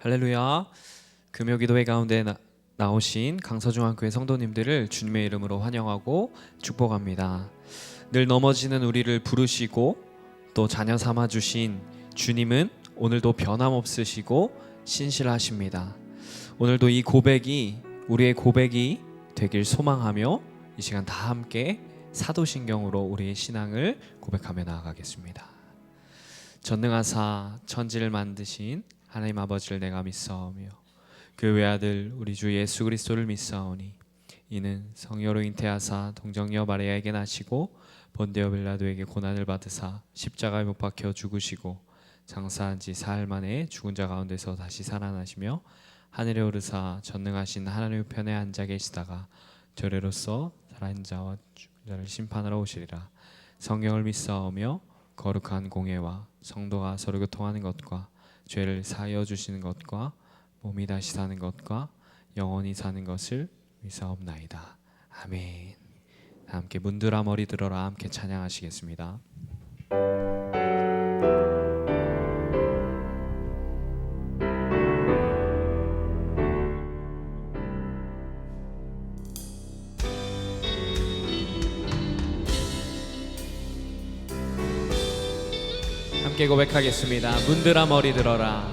할렐루야. 금요기도회 가운데 나오신 강서중앙교회 성도님들을 주님의 이름으로 환영하고 축복합니다. 늘 넘어지는 우리를 부르시고 또 자녀 삼아주신 주님은 오늘도 변함없으시고 신실하십니다. 오늘도 이 고백이 우리의 고백이 되길 소망하며 이 시간 다 함께 사도신경으로 우리의 신앙을 고백하며 나아가겠습니다. 전능하사 천지를 만드신 하나님 아버지를 내가 믿사오며 그 외아들 우리 주 예수 그리스도를 믿사오니 이는 성녀로 잉태하사 동정녀 마리아에게 나시고 본디오 빌라도에게 고난을 받으사 십자가에 못 박혀 죽으시고 장사한 지 사흘 만에 죽은 자 가운데서 다시 살아나시며 하늘에 오르사 전능하신 하나님 우편에 앉아 계시다가 저래로서 살아있는 자와 죽은 자를 심판하러 오시리라. 성경을 믿사오며 거룩한 공예와 성도가 서로 교통하는 것과 죄를 사하여 주시는 것과 몸이 다시 사는 것과 영원히 사는 것을 믿사옵나이다. 아멘. 함께 문들아 머리 들어라 함께 찬양하시겠습니다. 함께 고백하겠습니다. 문들아 머리 들어라.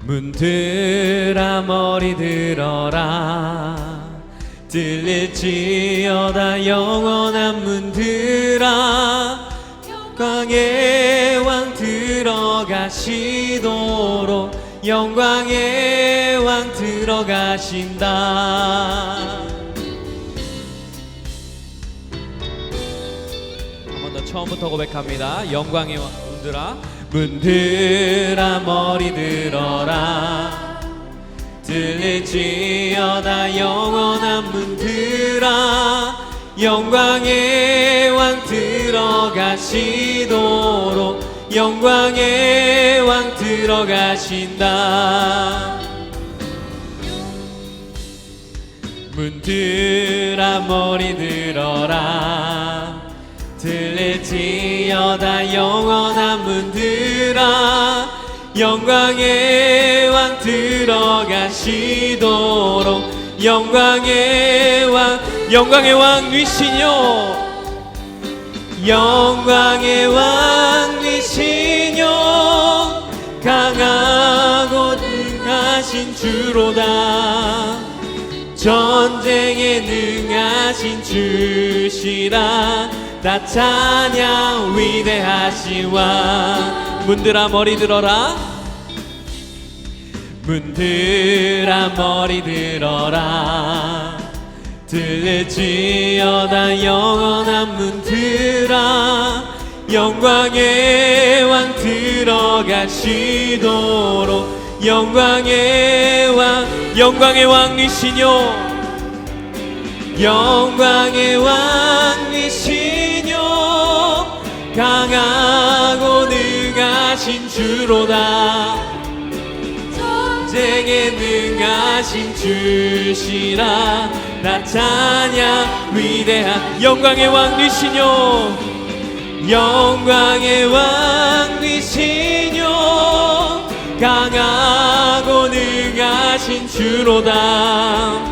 문들아 머리 들어라. 들릴지어다 영원한 문들아. 영광의 왕 들어가시도록 영광의 왕 들어가신다. 한 번 더 처음부터 고백합니다. 영광의 왕 문들아 머리 들어라. 들릴지어다 영원한 문들아. 영광의 왕 들어가시도록 영광의 왕 들어가신다. 문들아 머리 들어라. 들릴지어다 영원한 문들아. 영광의 왕 들어가시도록 영광의 왕 위시뇨. 영광의 왕 위시뇨. 강하고 능하신 주로다. 전쟁에 능하신 주시라. 나 찬양 위대하시와. 문들아 머리 들어라. 문들아 머리 들어라. 들릴지어다 영원한 문들아. 영광의 왕 들어가시도록 영광의 왕이시뇨. 영광의 왕이시뇨. 강하고 능하신 주로다. 전쟁에 능하신 주시라. 나 찬양 위대한 영광의 왕이시뇨. 영광의 왕이시뇨. 강하고 능하신 주로다.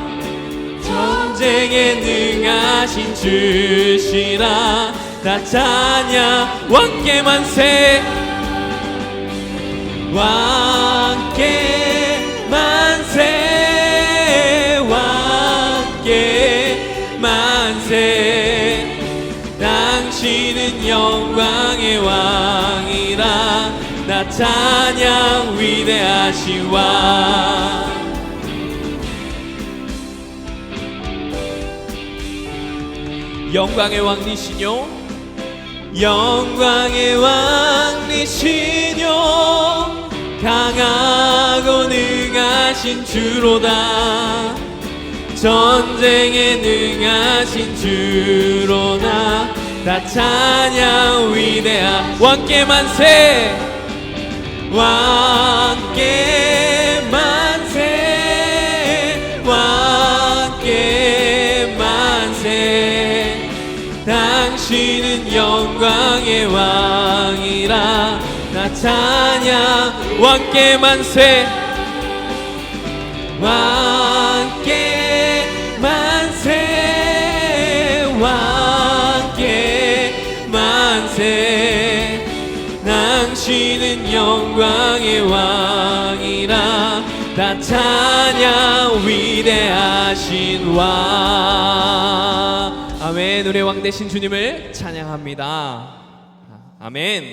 전쟁에 능하신 주시라. 나 찬양 왕께 만세. 왕께 만세. 왕께 만세. 당신은 영광의 왕이라. 나 찬양 위대하시와. 영광의 왕이시뇨. 영광의 왕이시뇨. 강하고 능하신 주로다. 전쟁에 능하신 주로다. 나 찬양 위대한 왕께 만세. 왕께 만세. 왕께 만세. 당신은 영광의 왕이라. 나 찬양 왕께 만세. 왕께 만세 왕께 만세 당신은 영광의 왕이라 다 찬양 위대하신 왕. 아멘. 우리의 왕 되신 주님을 찬양합니다. 아멘.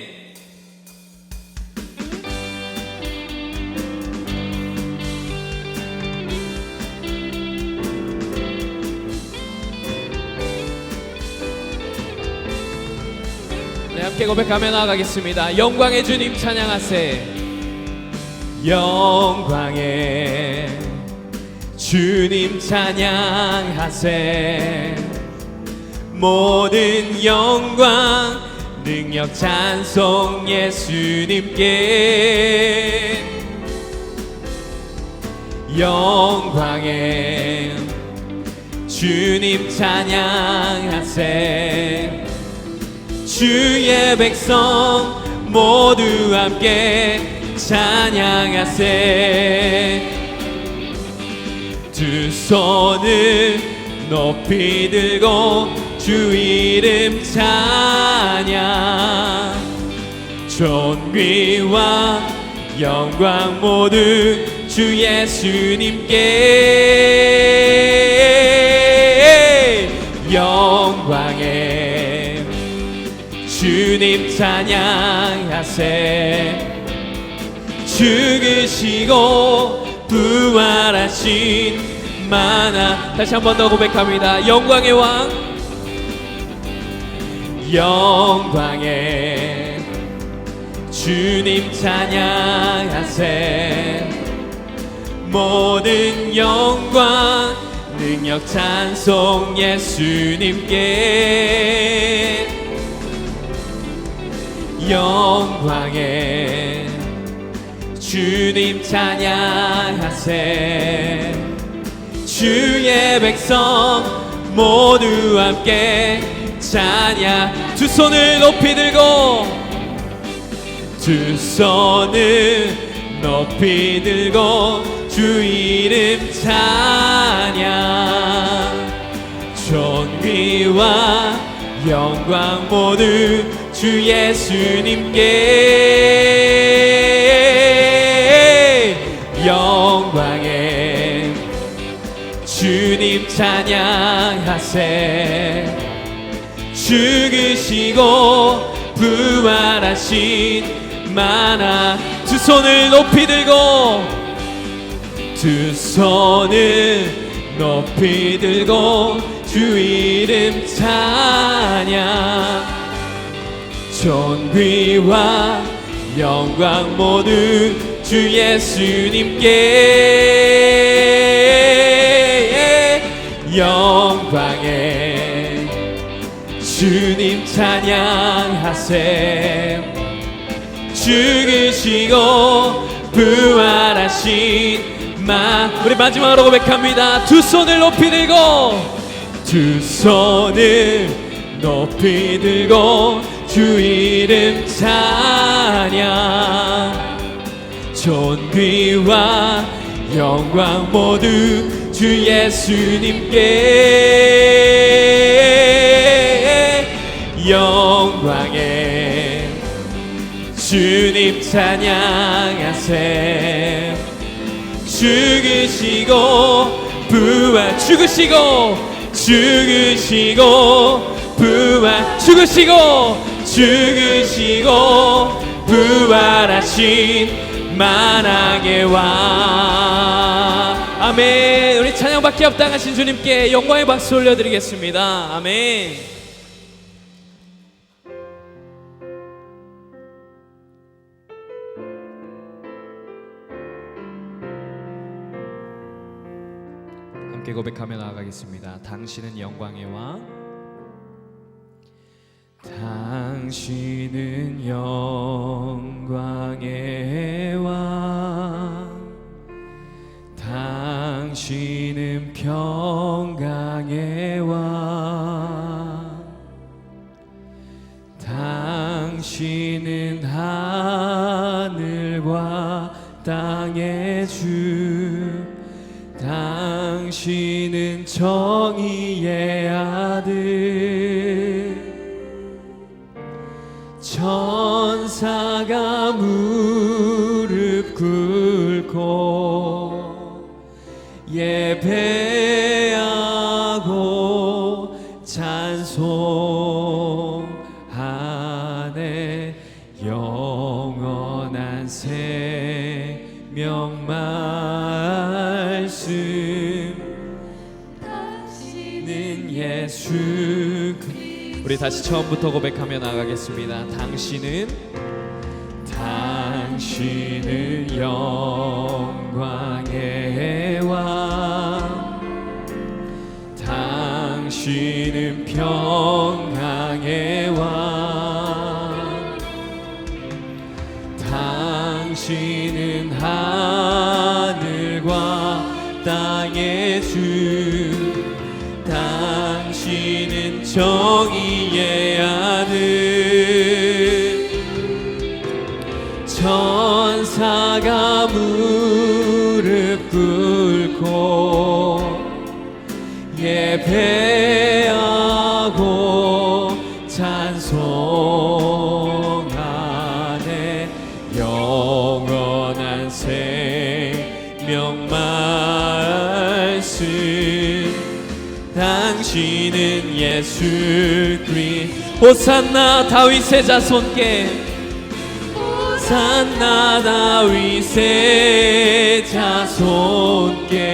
네, 함께 고백하며 나아가겠습니다. 영광의 주님 찬양하세. 영광의 주님 찬양하세. 모든 영광 능력 찬송 예수님께. 영광의 주님 찬양하세. 주의 백성 모두 함께 찬양하세. 두 손을 높이 들고 주 이름 찬양. 존귀와 영광 모두 주 예수님께. 영광의 주님 찬양하세. 죽으시고 부활하신 만화. 다시 한 번 더 고백합니다. 영광의 왕. 영광의 주님 찬양하세. 모든 영광 능력 찬송 예수님께. 영광의 주님 찬양하세. 주의 백성 모두 함께 찬양. 두 손을 높이 들고 두 손을 높이 들고 주 이름 찬양. 존귀와 영광 모두 주 예수님께. 영광의 주님 찬양하세. 죽으시고 부활하신 만화. 두 손을 높이 들고 두 손을 높이 들고 주 이름 찬양. 존귀와 영광 모두 주 예수님께. 영광의 주님 찬양하세. 죽으시고 부활하신 우리 마지막으로 고백합니다. 두 손을 높이 들고 두 손을 높이 들고 주 이름 찬양. 존귀와 영광 모두 주 예수님께. 영광의 주님 찬양하세. 죽으시고 부활. 죽으시고 부활. 죽으시고 부활하신 만왕의 왕. 아멘. 우리 찬양받기 합당하신 주님께 영광의 박수 올려드리겠습니다. 아멘. 함께 고백하며 나아가겠습니다. 당신은 영광의 왕. 당신은 영광의 왕. 당신은 평강의 왕. 당신은 하늘과 땅의 주. 정의의 아들 천사가 무릎 꿇고 예배하고 찬송하네 영원한 생명 말씀 당신은 예수. 우리 다시 처음부터 고백하며 나가겠습니다. 당신은 영광의 왕 당신은 평강의 왕 당신은 하늘과 땅의 주 당신은 정의의 아들 천사가 무릎 꿇고 예배하고 찬송하네 영원한 생명 말씀 당신은 예수 그리스도. 호산나 다윗의 자손께 호산나 다윗의 자손께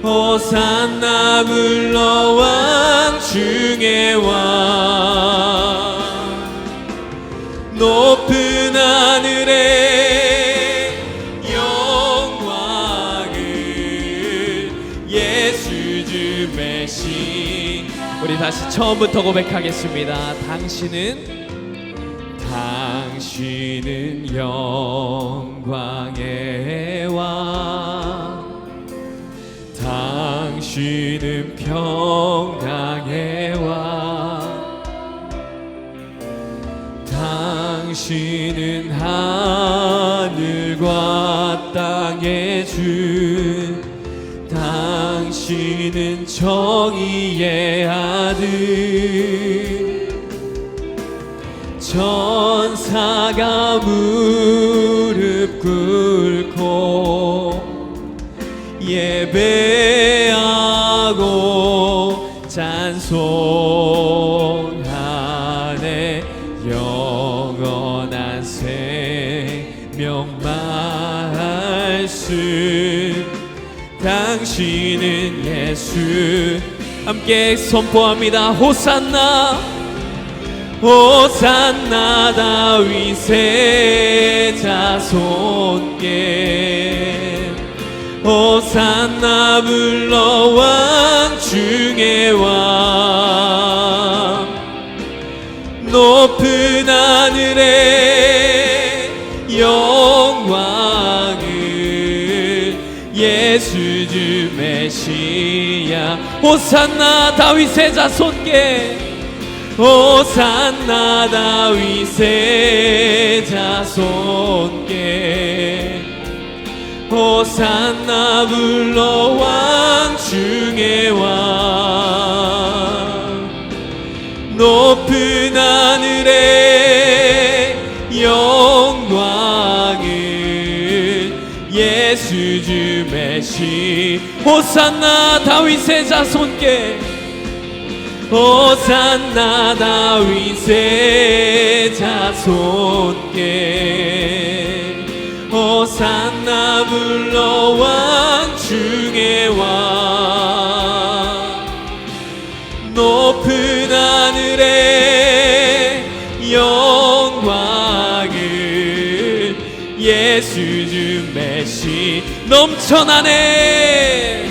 호산나 물러왕 중의 왕 높은 하늘에 영광을 예수 주 메시. 우리 다시 처음부터 고백하겠습니다. 당신은 영광의 왕 당신은 평강의 왕 당신은 하늘과 땅의 주 당신은 정의의 아들 천사가 무릎 꿇고 예배하고 찬송하네 영원한 생명 말씀 당신은 예수. 함께 선포합니다. 호산나 호산나 다윗의 자손께 호산나 물러왕 중의 왕 높은 하늘에 영광을 예수 주 메시아. 호산나 다윗의 자손께 호산나 다윗의 자손께 호산나 물러왕 중의 왕 높은 하늘에 영광을 예수 주 메시. 호산나 다윗의 자손께 호산나 다윗의 자손께 호산나 물러왕 중의 왕 높은 하늘에 영광을 예수 주 메시. 넘쳐나네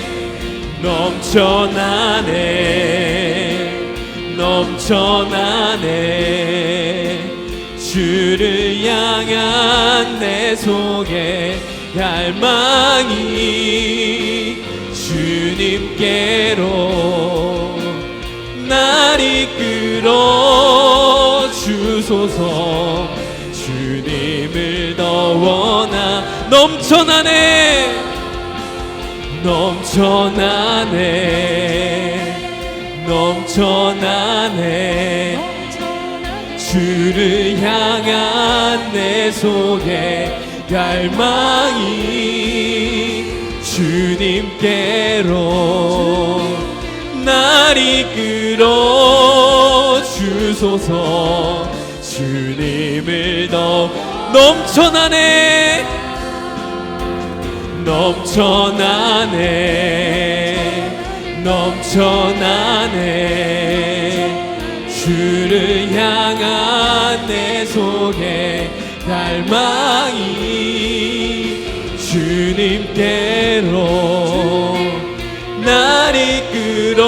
주를 향한 내 속에 갈망이 주님께로 날 이끌어 주소서. 주님을 더 원하 넘쳐나네 넘쳐나네 넘쳐나네 주를 향한 내 속에 갈망이 주님께로 날 이끌어 주소서 주님을 더 넘쳐나네 넘쳐나네 넘쳐나네 주를 향한 내 속에 갈망이 주님께로 날 이끌어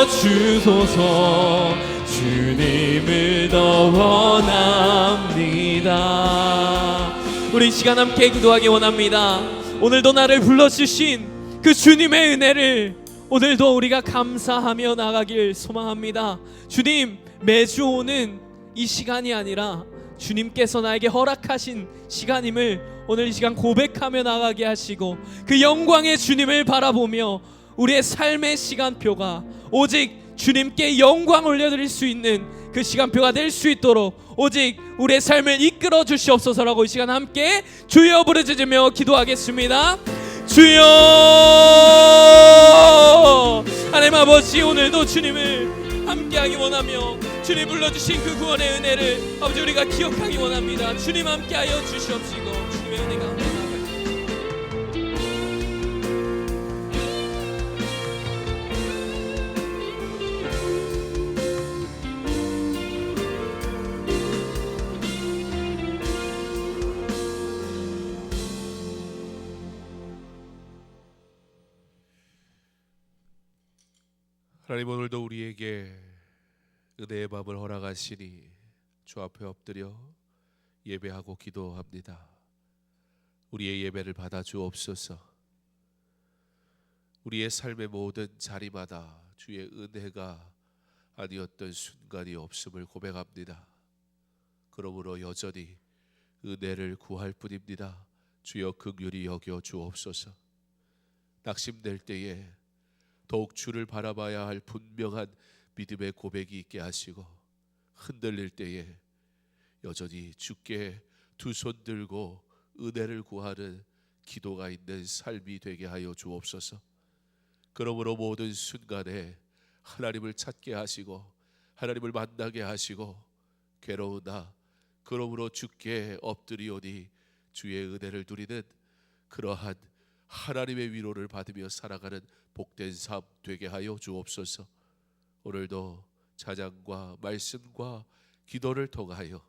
주소서 주님을 더 원합니다. 우리 시간 함께 기도하기 원합니다. 오늘도 나를 불러주신 그 주님의 은혜를 오늘도 우리가 감사하며 나가길 소망합니다. 주님, 매주 오는 이 시간이 아니라 주님께서 나에게 허락하신 시간임을 오늘 이 시간 고백하며 나가게 하시고 그 영광의 주님을 바라보며 우리의 삶의 시간표가 오직 주님께 영광 올려드릴 수 있는 그 시간표가 될 수 있도록 오직 우리의 삶을 이끌어 주시옵소서라고 이 시간 함께 주여 부르짖으며 기도하겠습니다. 주여, 하나님 아버지, 오늘도 주님을 함께하기 원하며 주님 불러주신 그 구원의 은혜를 아버지 우리가 기억하기 원합니다. 주님 함께하여 주시옵시고 주님의 은혜가 함께 하나님, 오늘도 우리에게 은혜의 밤을 허락하시니 주 앞에 엎드려 예배하고 기도합니다. 우리의 예배를 받아 주옵소서. 우리의 삶의 모든 자리마다 주의 은혜가 아니었던 순간이 없음을 고백합니다. 그러므로 여전히 은혜를 구할 뿐입니다. 주여 긍휼히 여겨 주옵소서. 낙심될 때에 더욱 주를 바라봐야 할 분명한 믿음의 고백이 있게 하시고 흔들릴 때에 여전히 주께 두 손 들고 은혜를 구하는 기도가 있는 삶이 되게 하여 주옵소서. 그러므로 모든 순간에 하나님을 찾게 하시고 하나님을 만나게 하시고 괴로우나 그러므로 주께 엎드리오니 주의 은혜를 누리는 그러한 하나님의 위로를 받으며 살아가는 복된 삶 되게 하여 주옵소서. 오늘도 찬양과 말씀과 기도를 통하여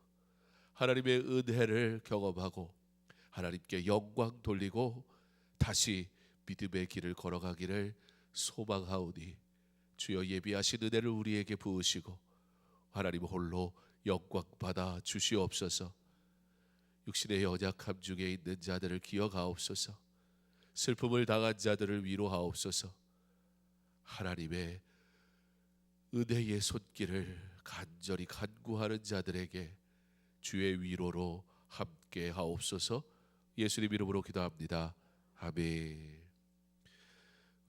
하나님의 은혜를 경험하고 하나님께 영광 돌리고 다시 믿음의 길을 걸어가기를 소망하오니 주여 예비하신 은혜를 우리에게 부으시고 하나님 홀로 영광 받아 주시옵소서. 육신의 연약함 중에 있는 자들을 기억하옵소서. 슬픔을 당한 자들을 위로하옵소서. 하나님의 은혜의 손길을 간절히 간구하는 자들에게 주의 위로로 함께 하옵소서. 예수님 이름으로 기도합니다. 아멘.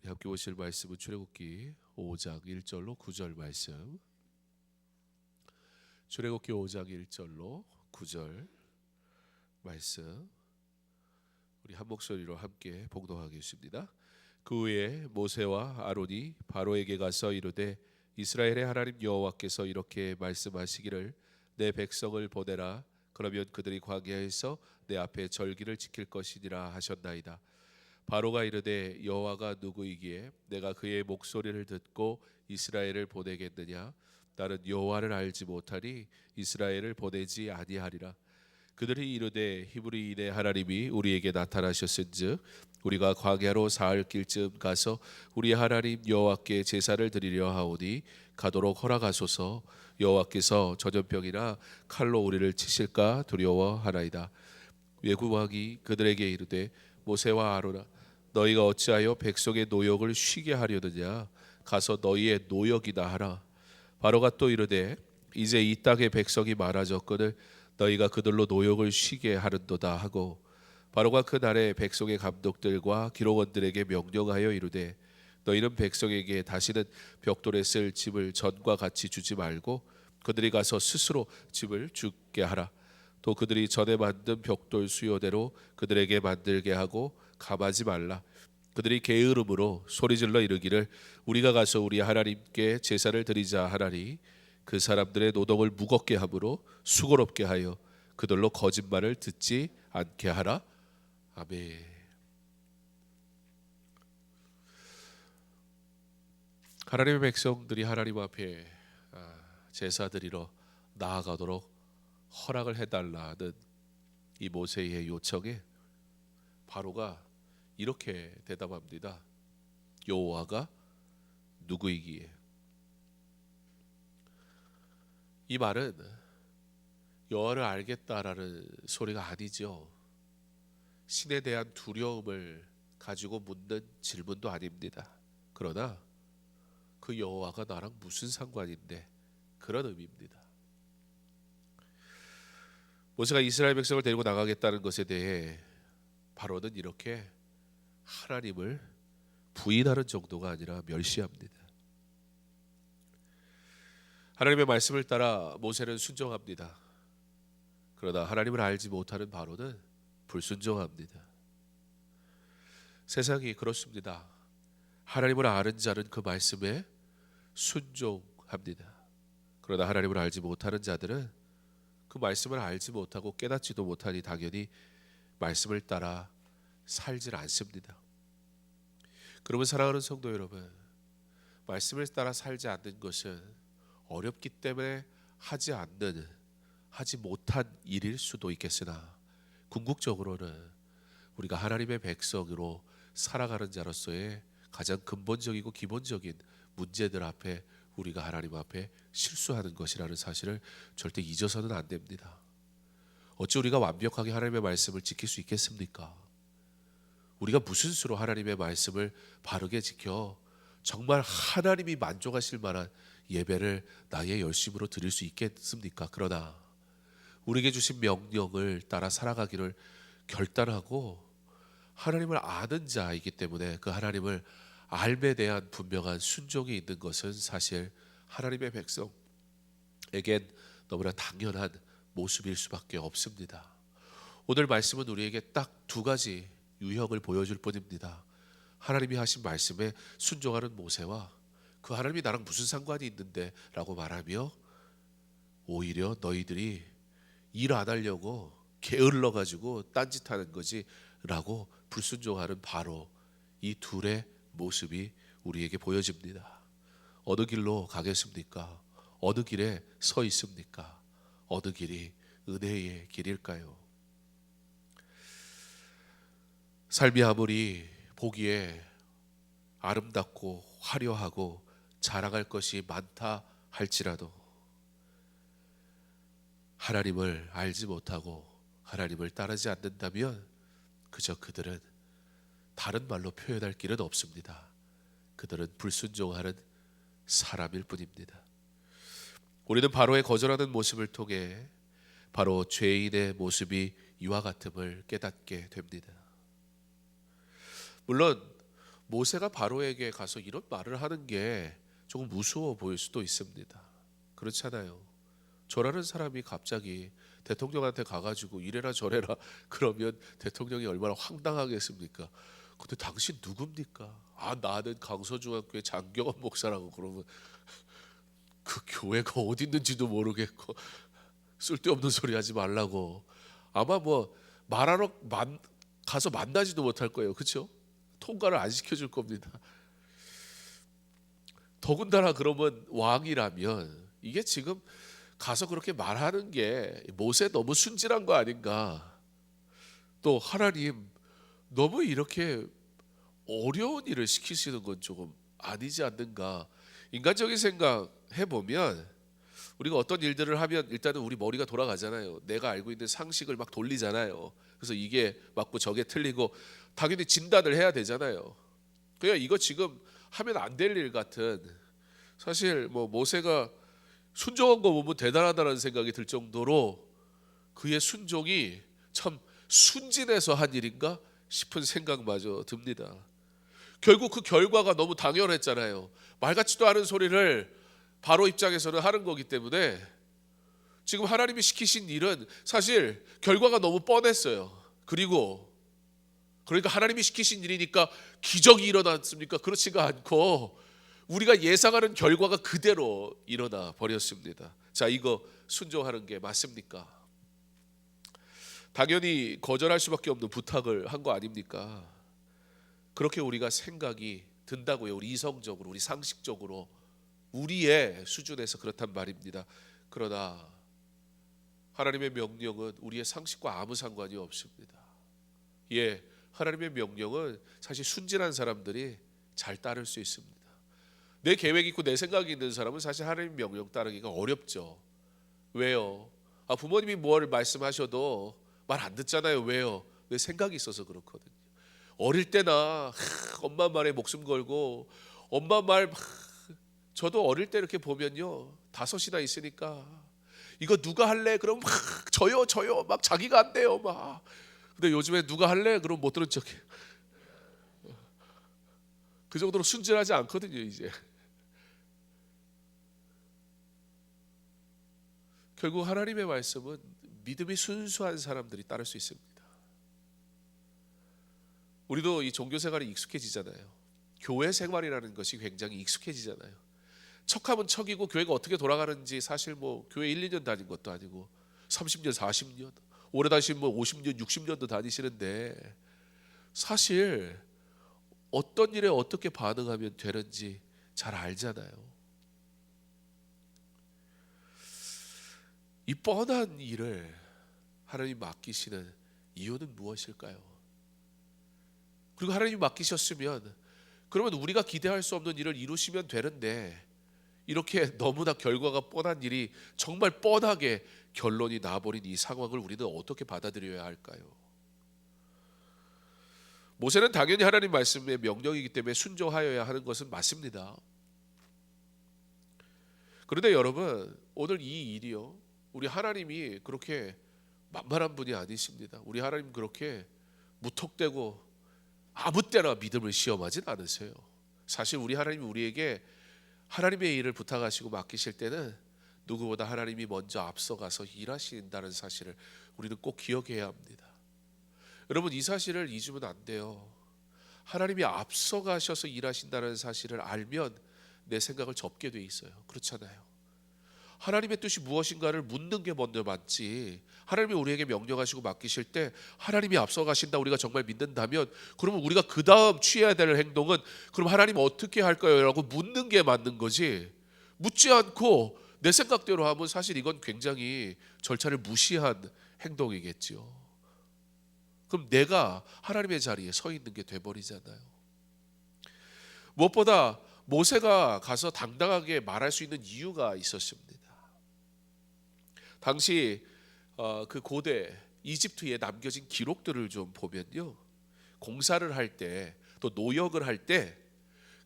함께 보실 말씀은 출애굽기 5장 1절로 9절 말씀. 출애굽기 5장 1절로 9절 말씀 우리 한 목소리로 함께 봉독하겠습니다. 그 후에 모세와 아론이 바로에게 가서 이르되 이스라엘의 하나님 여호와께서 이렇게 말씀하시기를 내 백성을 보내라. 그러면 그들이 광야에서 내 앞에 절기를 지킬 것이니라 하셨나이다. 바로가 이르되 여호와가 누구이기에 내가 그의 목소리를 듣고 이스라엘을 보내겠느냐. 나는 여호와를 알지 못하니 이스라엘을 보내지 아니하리라. 그들이 이르되 히브리인의 하나님이 우리에게 나타나셨은즉 우리가 광야로 사흘 길쯤 가서 우리 하나님 여호와께 제사를 드리려 하오니 가도록 허락하소서. 여호와께서 전염병이나 칼로 우리를 치실까 두려워하나이다. 외구왕이 그들에게 이르되 모세와 아론아 너희가 어찌하여 백성의 노역을 쉬게 하려느냐. 가서 너희의 노역이나 하라. 바로가 또 이르되 이제 이 땅의 백성이 많아졌거늘 너희가 그들로 노역을 쉬게 하는도다 하고 바로가 그 날에 백성의 감독들과 기록원들에게 명령하여 이르되 너희는 백성에게 다시는 벽돌에 쓸 집을 전과 같이 주지 말고 그들이 가서 스스로 집을 짓게 하라. 또 그들이 전에 만든 벽돌 수요대로 그들에게 만들게 하고 감하지 말라. 그들이 게으름으로 소리질러 이르기를 우리가 가서 우리 하나님께 제사를 드리자 하나니 그 사람들의 노동을 무겁게 함으로 수고롭게 하여 그들로 거짓말을 듣지 않게 하라. 아멘. 하나님의 백성들이 하나님 앞에 제사 드리러 나아가도록 허락을 해달라는 이 모세의 요청에 바로가 이렇게 대답합니다. 여호와가 누구이기에. 이 말은 여호와를 알겠다라는 소리가 아니죠. 신에 대한 두려움을 가지고 묻는 질문도 아닙니다. 그러나 그 여호와가 나랑 무슨 상관인데, 그런 의미입니다. 모세가 이스라엘 백성을 데리고 나가겠다는 것에 대해 바로는 이렇게 하나님을 부인하는 정도가 아니라 멸시합니다. 하나님의 말씀을 따라 모세는 순종합니다. 그러나 하나님을 알지 못하는 바로는 불순종합니다. 세상이 그렇습니다. 하나님을 아는 자는 그 말씀에 순종합니다. 그러나 하나님을 알지 못하는 자들은 그 말씀을 알지 못하고 깨닫지도 못하니 당연히 말씀을 따라 살질 않습니다. 그러면 사랑하는 성도 여러분, 말씀을 따라 살지 않는 것은 어렵기 때문에 하지 못한 일일 수도 있겠으나 궁극적으로는 우리가 하나님의 백성으로 살아가는 자로서의 가장 근본적이고 기본적인 문제들 앞에 우리가 하나님 앞에 실수하는 것이라는 사실을 절대 잊어서는 안 됩니다. 어찌 우리가 완벽하게 하나님의 말씀을 지킬 수 있겠습니까? 우리가 무슨 수로 하나님의 말씀을 바르게 지켜 정말 하나님이 만족하실 만한 예배를 나의 열심으로 드릴 수 있겠습니까? 그러나 우리에게 주신 명령을 따라 살아가기를 결단하고 하나님을 아는 자이기 때문에 그 하나님을 알에 대한 분명한 순종이 있는 것은 사실 하나님의 백성에겐 너무나 당연한 모습일 수밖에 없습니다. 오늘 말씀은 우리에게 딱 두 가지 유형을 보여줄 뿐입니다. 하나님이 하신 말씀에 순종하는 모세와 그 하나님이 나랑 무슨 상관이 있는데 라고 말하며 오히려 너희들이 일 안 하려고 게을러 가지고 딴짓하는 거지 라고 불순종하는 바로 이 둘의 모습이 우리에게 보여집니다. 어느 길로 가겠습니까? 어느 길에 서 있습니까? 어느 길이 은혜의 길일까요? 삶이 아무리 보기에 아름답고 화려하고 자랑할 것이 많다 할지라도 하나님을 알지 못하고 하나님을 따르지 않는다면 그저 그들은 다른 말로 표현할 길은 없습니다. 그들은 불순종하는 사람일 뿐입니다. 우리는 바로의 거절하는 모습을 통해 바로 죄인의 모습이 이와 같음을 깨닫게 됩니다. 물론 모세가 바로에게 가서 이런 말을 하는 게 조금 무서워 보일 수도 있습니다. 그렇잖아요. 저라는 사람이 갑자기 대통령한테 가가지고 이래라 저래라 그러면 대통령이 얼마나 황당하겠습니까? 근데 당신 누굽니까? 아, 나는 강서중학교의 장경원 목사라고. 그러면 그 교회가 어디 있는지도 모르겠고 쓸데없는 소리 하지 말라고. 아마 뭐 말하러 가서 만나지도 못할 거예요. 그렇죠? 통과를 안 시켜줄 겁니다. 더군다나 그러면 왕이라면 이게 지금 가서 그렇게 말하는 게 모세 너무 순진한 거 아닌가? 또 하나님 너무 이렇게 어려운 일을 시키시는 건 조금 아니지 않는가? 인간적인 생각 해보면 우리가 어떤 일들을 하면 일단은 우리 머리가 돌아가잖아요. 내가 알고 있는 상식을 막 돌리잖아요. 그래서 이게 맞고 저게 틀리고 당연히 진단을 해야 되잖아요. 그냥 이거 지금 하면 안 될 일 같은, 사실 뭐 모세가 순종한 거 보면 대단하다는 생각이 들 정도로 그의 순종이 참 순진해서 한 일인가 싶은 생각마저 듭니다. 결국 그 결과가 너무 당연했잖아요. 말 같지도 않은 소리를 바로 입장에서는 하는 거기 때문에 지금 하나님이 시키신 일은 사실 결과가 너무 뻔했어요. 그러니까 하나님이 시키신 일이니까 기적이 일어났습니까? 그렇지가 않고 우리가 예상하는 결과가 그대로 일어나 버렸습니다. 자, 이거 순종하는 게 맞습니까? 당연히 거절할 수밖에 없는 부탁을 한 거 아닙니까? 그렇게 우리가 생각이 든다고요. 우리 이성적으로, 우리 상식적으로, 우리의 수준에서 그렇단 말입니다. 그러나 하나님의 명령은 우리의 상식과 아무 상관이 없습니다. 예, 하나님의 명령은 사실 순진한 사람들이 잘 따를 수 있습니다. 내 계획이 있고 내 생각이 있는 사람은 사실 하나님 명령 따르기가 어렵죠. 왜요? 부모님이 뭘 말씀하셔도 말 안 듣잖아요. 왜요? 내 생각이 있어서 그렇거든요. 어릴 때나 엄마 말에 목숨 걸고 엄마 말 저도 어릴 때 이렇게 보면요, 5이나 있으니까 이거 누가 할래? 그럼 막 저요 막 자기가 안 돼요 막. 근데 요즘에 누가 할래? 그럼 못 들은 척해. 그 정도로 순진하지 않거든요 이제. 결국 하나님의 말씀은 믿음이 순수한 사람들이 따를 수 있습니다. 우리도 이 종교 생활이 익숙해지잖아요. 교회 생활이라는 것이 굉장히 익숙해지잖아요. 척하면 척이고 교회가 어떻게 돌아가는지 사실 뭐 교회 1, 2년 다닌 것도 아니고 30년, 40년, 오래 다니시면 뭐 50년, 60년도 다니시는데 사실 어떤 일에 어떻게 반응하면 되는지 잘 알잖아요. 이 뻔한 일을 하나님 맡기시는 이유는 무엇일까요? 그리고 하나님이 맡기셨으면 그러면 우리가 기대할 수 없는 일을 이루시면 되는데 이렇게 너무나 결과가 뻔한 일이 정말 뻔하게 결론이 나버린 이 상황을 우리는 어떻게 받아들여야 할까요? 모세는 당연히 하나님 말씀의 명령이기 때문에 순종하여야 하는 것은 맞습니다. 그런데 여러분, 오늘 이 일이요, 우리 하나님이 그렇게 만만한 분이 아니십니다. 우리 하나님 그렇게 무턱대고 아무 때나 믿음을 시험하진 않으세요. 사실 우리 하나님이 우리에게 하나님의 일을 부탁하시고 맡기실 때는 누구보다 하나님이 먼저 앞서가서 일하신다는 사실을 우리는 꼭 기억해야 합니다. 여러분, 이 사실을 잊으면 안 돼요. 하나님이 앞서가셔서 일하신다는 사실을 알면 내 생각을 접게 돼 있어요. 그렇잖아요. 하나님의 뜻이 무엇인가를 묻는 게 먼저 맞지. 하나님이 우리에게 명령하시고 맡기실 때 하나님이 앞서가신다 우리가 정말 믿는다면 그러면 우리가 그 다음 취해야 될 행동은 그럼 하나님 어떻게 할까요? 라고 묻는 게 맞는 거지. 묻지 않고 내 생각대로 하면 사실 이건 굉장히 절차를 무시한 행동이겠지요. 그럼 내가 하나님의 자리에 서 있는 게 돼버리잖아요. 무엇보다 모세가 가서 당당하게 말할 수 있는 이유가 있었습니다. 당시 그 고대 이집트에 남겨진 기록들을 좀 보면요, 공사를 할 때 또 노역을 할 때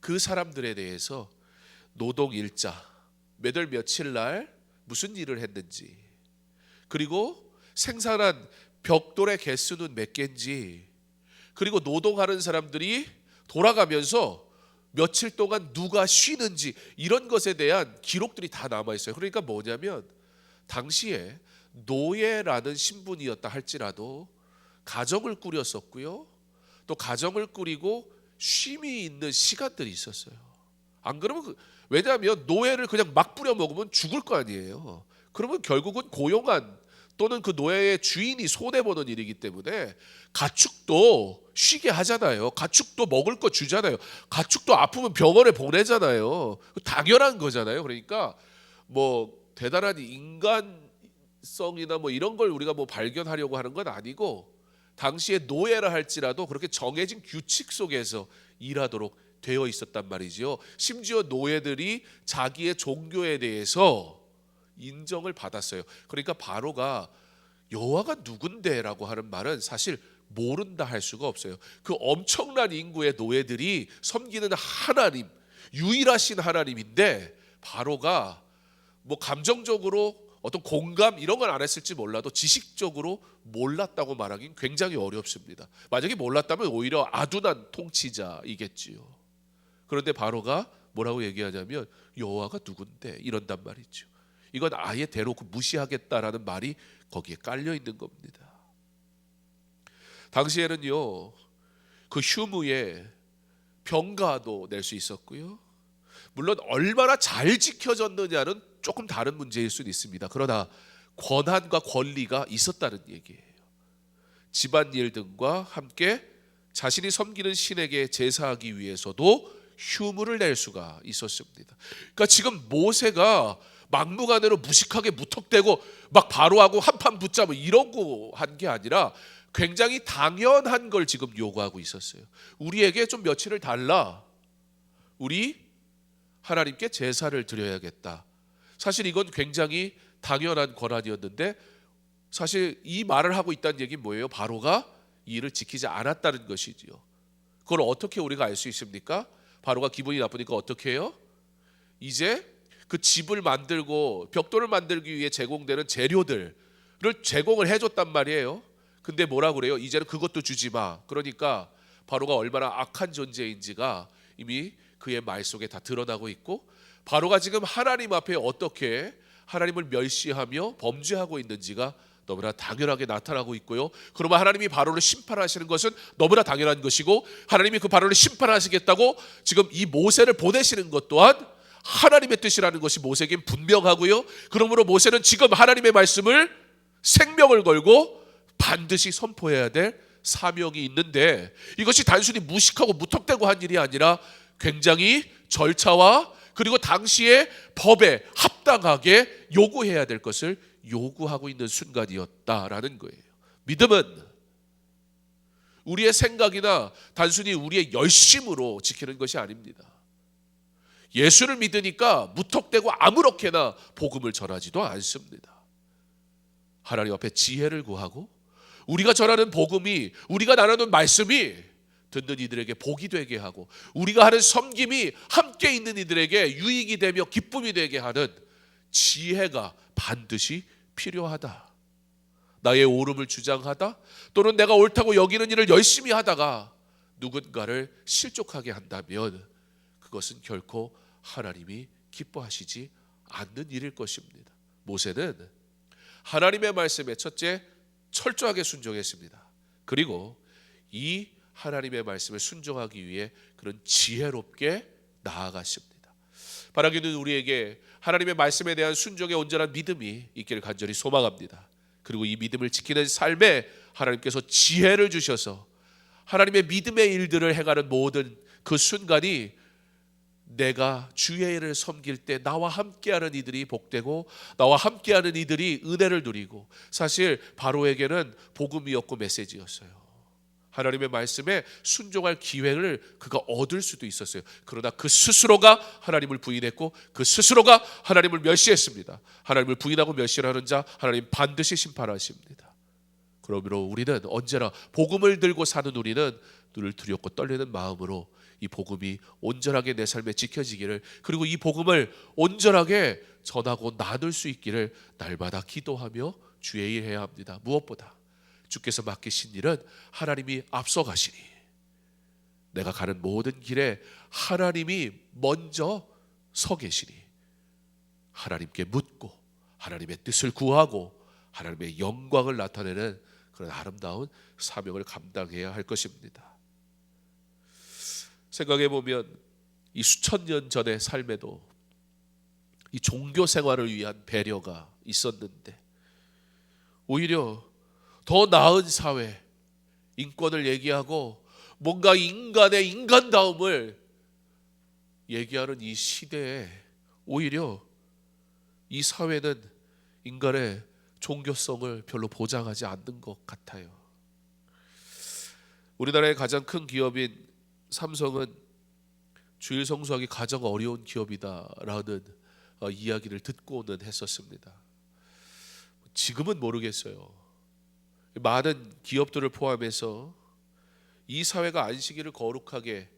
그 사람들에 대해서 노동 일자, 몇 월 며칠 날 무슨 일을 했는지, 그리고 생산한 벽돌의 개수는 몇 개인지, 그리고 노동하는 사람들이 돌아가면서 며칠 동안 누가 쉬는지 이런 것에 대한 기록들이 다 남아 있어요. 그러니까 뭐냐면 당시에 노예라는 신분이었다 할지라도 가정을 꾸렸었고요, 또 가정을 꾸리고 쉼이 있는 시간들이 있었어요. 안 그러면 왜냐하면 노예를 그냥 막 뿌려 먹으면 죽을 거 아니에요. 그러면 결국은 고용한 또는 그 노예의 주인이 손해보는 일이기 때문에 가축도 쉬게 하잖아요. 가축도 먹을 거 주잖아요. 가축도 아프면 병원에 보내잖아요. 당연한 거잖아요. 그러니까 뭐 대단한 인간성이나 뭐 이런 걸 우리가 뭐 발견하려고 하는 건 아니고 당시에 노예라 할지라도 그렇게 정해진 규칙 속에서 일하도록 되어 있었단 말이죠. 심지어 노예들이 자기의 종교에 대해서 인정을 받았어요. 그러니까 바로가 여호와가 누군데라고 하는 말은 사실 모른다 할 수가 없어요. 그 엄청난 인구의 노예들이 섬기는 하나님, 유일하신 하나님인데 바로가 뭐 감정적으로 어떤 공감 이런 걸 안 했을지 몰라도 지식적으로 몰랐다고 말하기는 굉장히 어렵습니다. 만약에 몰랐다면 오히려 아둔한 통치자이겠지요. 그런데 바로가 뭐라고 얘기하냐면 여호와가 누군데 이런단 말이죠. 이건 아예 대놓고 무시하겠다라는 말이 거기에 깔려 있는 겁니다. 당시에는요, 그 휴무에 병가도 낼 수 있었고요. 물론 얼마나 잘 지켜졌느냐는 조금 다른 문제일 수는 있습니다. 그러나 권한과 권리가 있었다는 얘기예요. 집안일 등과 함께 자신이 섬기는 신에게 제사하기 위해서도 휴무를 낼 수가 있었습니다. 그러니까 지금 모세가 막무가내로 무식하게 무턱대고 막 바로하고 한판 붙자 뭐 이런 거 한 게 아니라 굉장히 당연한 걸 지금 요구하고 있었어요. 우리에게 좀 며칠을 달라. 우리 하나님께 제사를 드려야겠다. 사실 이건 굉장히 당연한 권한이었는데 사실 이 말을 하고 있다는 얘기는 뭐예요? 바로가 이 일을 지키지 않았다는 것이지요. 그걸 어떻게 우리가 알 수 있습니까? 바로가 기분이 나쁘니까 어떻게 해요? 이제 그 집을 만들고 벽돌을 만들기 위해 제공되는 재료들을 제공을 해줬단 말이에요. 근데 뭐라 그래요? 이제는 그것도 주지 마. 그러니까 바로가 얼마나 악한 존재인지가 이미 그의 말 속에 다 드러나고 있고, 바로가 지금 하나님 앞에 어떻게 하나님을 멸시하며 범죄하고 있는지가 너무나 당연하게 나타나고 있고요. 그러면 하나님이 바로를 심판하시는 것은 너무나 당연한 것이고, 하나님이 그 바로를 심판하시겠다고 지금 이 모세를 보내시는 것 또한 하나님의 뜻이라는 것이 모세에겐 분명하고요. 그러므로 모세는 지금 하나님의 말씀을 생명을 걸고 반드시 선포해야 될 사명이 있는데, 이것이 단순히 무식하고 무턱대고 한 일이 아니라 굉장히 절차와 그리고 당시의 법에 합당하게 요구해야 될 것을 요구하고 있는 순간이었다라는 거예요. 믿음은 우리의 생각이나 단순히 우리의 열심으로 지키는 것이 아닙니다. 예수를 믿으니까 무턱대고 아무렇게나 복음을 전하지도 않습니다. 하나님 앞에 지혜를 구하고 우리가 전하는 복음이, 우리가 나누는 말씀이 듣는 이들에게 복이 되게 하고 우리가 하는 섬김이 함께 있는 이들에게 유익이 되며 기쁨이 되게 하는 지혜가 반드시 필요하다. 나의 옳음을 주장하다 또는 내가 옳다고 여기는 일을 열심히 하다가 누군가를 실족하게 한다면 그것은 결코 하나님이 기뻐하시지 않는 일일 것입니다. 모세는 하나님의 말씀에 첫째 철저하게 순종했습니다. 그리고 이 하나님의 말씀을 순종하기 위해 그런 지혜롭게 나아갔습니다. 바라기는 우리에게 하나님의 말씀에 대한 순종의 온전한 믿음이 있기를 간절히 소망합니다. 그리고 이 믿음을 지키는 삶에 하나님께서 지혜를 주셔서 하나님의 믿음의 일들을 행하는 모든 그 순간이 내가 주의 일을 섬길 때 나와 함께하는 이들이 복되고 나와 함께하는 이들이 은혜를 누리고, 사실 바로에게는 복음이었고 메시지였어요. 하나님의 말씀에 순종할 기회를 그가 얻을 수도 있었어요. 그러나 그 스스로가 하나님을 부인했고 그 스스로가 하나님을 멸시했습니다. 하나님을 부인하고 멸시하는 자 하나님 반드시 심판하십니다. 그러므로 우리는 언제나 복음을 들고 사는 우리는 눈을 두렵고 떨리는 마음으로 이 복음이 온전하게 내 삶에 지켜지기를, 그리고 이 복음을 온전하게 전하고 나눌 수 있기를 날마다 기도하며 주의 일 해야 합니다. 무엇보다 주께서 맡기신 일은 하나님이 앞서가시니 내가 가는 모든 길에 하나님이 먼저 서 계시니 하나님께 묻고 하나님의 뜻을 구하고 하나님의 영광을 나타내는 그런 아름다운 사명을 감당해야 할 것입니다. 생각해 보면 이 수천 년 전의 삶에도 이 종교 생활을 위한 배려가 있었는데 오히려 더 나은 사회, 인권을 얘기하고 뭔가 인간의 인간다움을 얘기하는 이 시대에 오히려 이 사회는 인간의 종교성을 별로 보장하지 않는 것 같아요. 우리나라의 가장 큰 기업인 삼성은 주일 성수하기 가장 어려운 기업이다라는 이야기를 듣고는 했었습니다. 지금은 모르겠어요. 많은 기업들을 포함해서 이 사회가 안식일을 거룩하게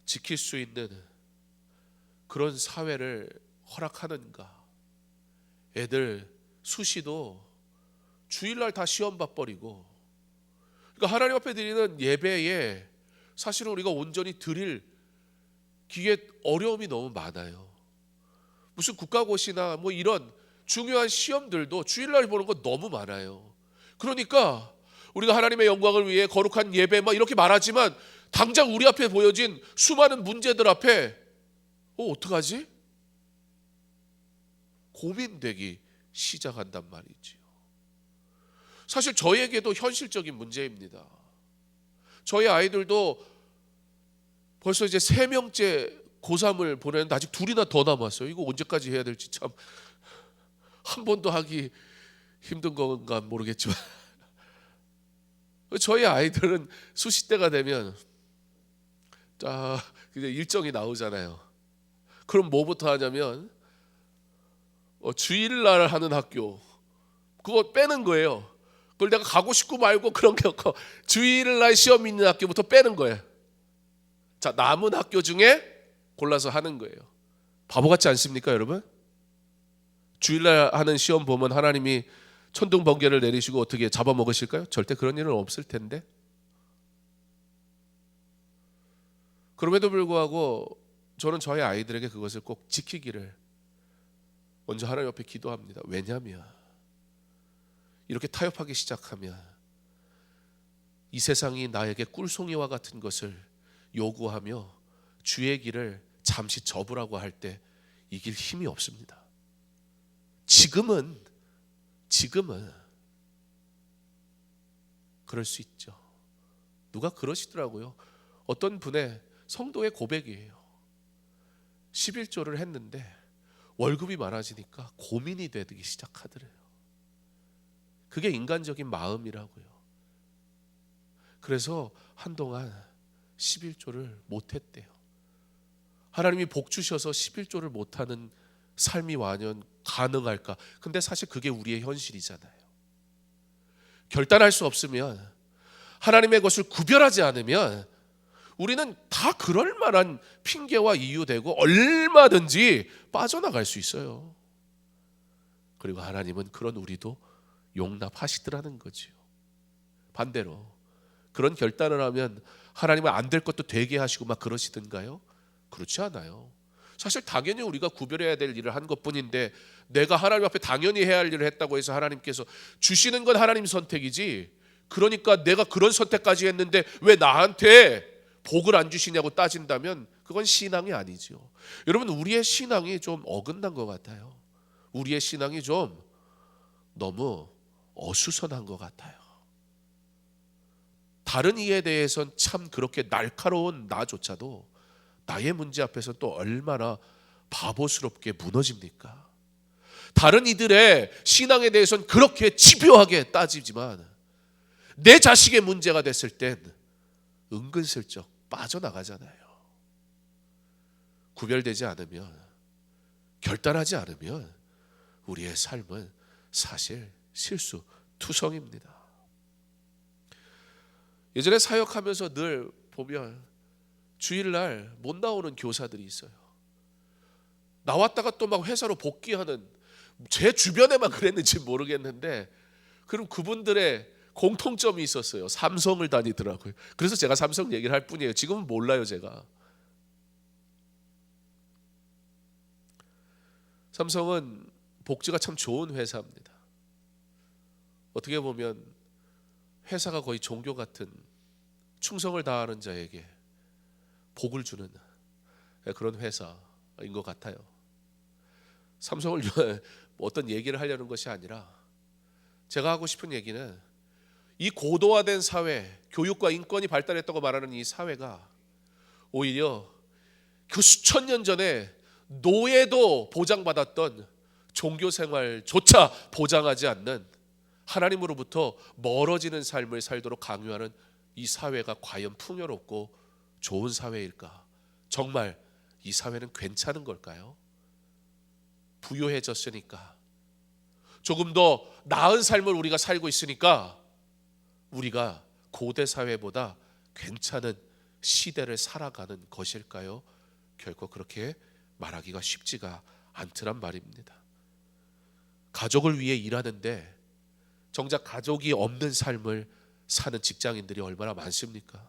지킬 수 있는 그런 사회를 허락하는가에 애들 수시도 주일날 다 시험 봐버리고, 그러니까 하나님 앞에 드리는 예배에 사실은 우리가 온전히 드릴 기에 어려움이 너무 많아요. 무슨 국가고시나 뭐 이런 중요한 시험들도 주일날 보는 거 너무 많아요. 그러니까 우리가 하나님의 영광을 위해 거룩한 예배 막 이렇게 말하지만 당장 우리 앞에 보여진 수많은 문제들 앞에 어떡하지? 고민되기 시작한단 말이지요. 사실 저에게도 현실적인 문제입니다. 저희 아이들도 벌써 이제 3명째 고3을 보내는데 아직 2이나 더 남았어요. 이거 언제까지 해야 될지 참 한 번도 하기 힘든 건가 모르겠지만 저희 아이들은 수시 때가 되면 자 이제 일정이 나오잖아요. 그럼 뭐부터 하냐면 주일날 하는 학교 그거 빼는 거예요. 그걸 내가 가고 싶고 말고 그런 게 없고 주일날 시험 있는 학교부터 빼는 거예요. 자, 남은 학교 중에 골라서 하는 거예요. 바보 같지 않습니까, 여러분? 주일날 하는 시험 보면 하나님이 천둥 번개를 내리시고 어떻게 잡아먹으실까요? 절대 그런 일은 없을 텐데. 그럼에도 불구하고 저는 저희 아이들에게 그것을 꼭 지키기를 먼저 하나님 앞에 기도합니다. 왜냐하면 이렇게 타협하기 시작하면 이 세상이 나에게 꿀송이와 같은 것을 요구하며 주의 길을 잠시 접으라고 할 때 이길 힘이 없습니다. 지금은 그럴 수 있죠. 누가 그러시더라고요. 어떤 분의 성도의 고백이에요. 11조를 했는데 월급이 많아지니까 고민이 되기 시작하더래요. 그게 인간적인 마음이라고요. 그래서 한동안 11조를 못했대요. 하나님이 복 주셔서 11조를 못하는 삶이 완연 가능할까? 근데 사실 그게 우리의 현실이잖아요. 결단할 수 없으면, 하나님의 것을 구별하지 않으면 우리는 다 그럴 만한 핑계와 이유 되고 얼마든지 빠져나갈 수 있어요. 그리고 하나님은 그런 우리도 용납하시더라는 거지요. 반대로 그런 결단을 하면 하나님은 안 될 것도 되게 하시고 막 그러시던가요? 그렇지 않아요. 사실 당연히 우리가 구별해야 될 일을 한 것뿐인데 내가 하나님 앞에 당연히 해야 할 일을 했다고 해서 하나님께서 주시는 건 하나님 선택이지, 그러니까 내가 그런 선택까지 했는데 왜 나한테 복을 안 주시냐고 따진다면 그건 신앙이 아니죠. 여러분, 우리의 신앙이 좀 어긋난 것 같아요. 우리의 신앙이 좀 너무 어수선한 것 같아요. 다른 이에 대해선 참 그렇게 날카로운 나조차도 나의 문제 앞에서 또 얼마나 바보스럽게 무너집니까? 다른 이들의 신앙에 대해서는 그렇게 집요하게 따지지만 내 자식의 문제가 됐을 땐 은근슬쩍 빠져나가잖아요. 구별되지 않으면, 결단하지 않으면 우리의 삶은 사실 실수투성입니다. 예전에 사역하면서 늘 보면 주일날 못 나오는 교사들이 있어요. 나왔다가 또 막 회사로 복귀하는, 제 주변에만 그랬는지 모르겠는데 그럼 그분들의 공통점이 있었어요. 삼성을 다니더라고요. 그래서 제가 삼성 얘기를 할 뿐이에요. 지금은 몰라요, 제가. 삼성은 복지가 참 좋은 회사입니다. 어떻게 보면 회사가 거의 종교 같은, 충성을 다하는 자에게 복을 주는 그런 회사인 것 같아요. 삼성을 어떤 얘기를 하려는 것이 아니라 제가 하고 싶은 얘기는 이 고도화된 사회, 교육과 인권이 발달했다고 말하는 이 사회가 오히려 그 수천 년 전에 노예도 보장받았던 종교 생활조차 보장하지 않는 하나님으로부터 멀어지는 삶을 살도록 강요하는 이 사회가 과연 풍요롭고 좋은 사회일까? 정말 이 사회는 괜찮은 걸까요? 부유해졌으니까, 조금 더 나은 삶을 우리가 살고 있으니까 우리가 고대 사회보다 괜찮은 시대를 살아가는 것일까요? 결코 그렇게 말하기가 쉽지가 않더란 말입니다. 가족을 위해 일하는데 정작 가족이 없는 삶을 사는 직장인들이 얼마나 많습니까?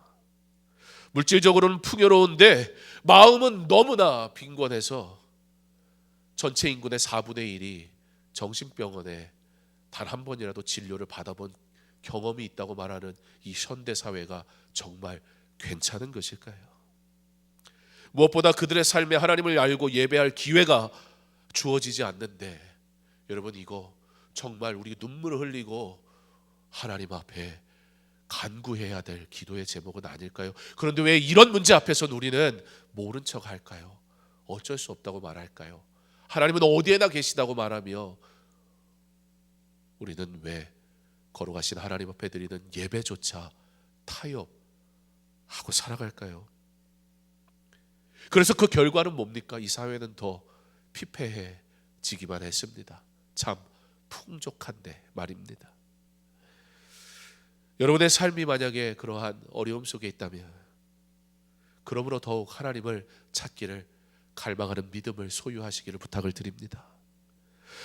물질적으로는 풍요로운데 마음은 너무나 빈곤해서 전체 인구의 4분의 1이 정신병원에 단 한 번이라도 진료를 받아본 경험이 있다고 말하는 이 현대 사회가 정말 괜찮은 것일까요? 무엇보다 그들의 삶에 하나님을 알고 예배할 기회가 주어지지 않는데, 여러분, 이거 정말 우리 눈물을 흘리고 하나님 앞에 간구해야 될 기도의 제목은 아닐까요? 그런데 왜 이런 문제 앞에서는 우리는 모른 척 할까요? 어쩔 수 없다고 말할까요? 하나님은 어디에나 계시다고 말하며 우리는 왜 거룩하신 하나님 앞에 드리는 예배조차 타협하고 살아갈까요? 그래서 그 결과는 뭡니까? 이 사회는 더 피폐해지기만 했습니다. 참 풍족한데 말입니다. 여러분의 삶이 만약에 그러한 어려움 속에 있다면, 그러므로 더욱 하나님을 찾기를 갈망하는 믿음을 소유하시기를 부탁을 드립니다.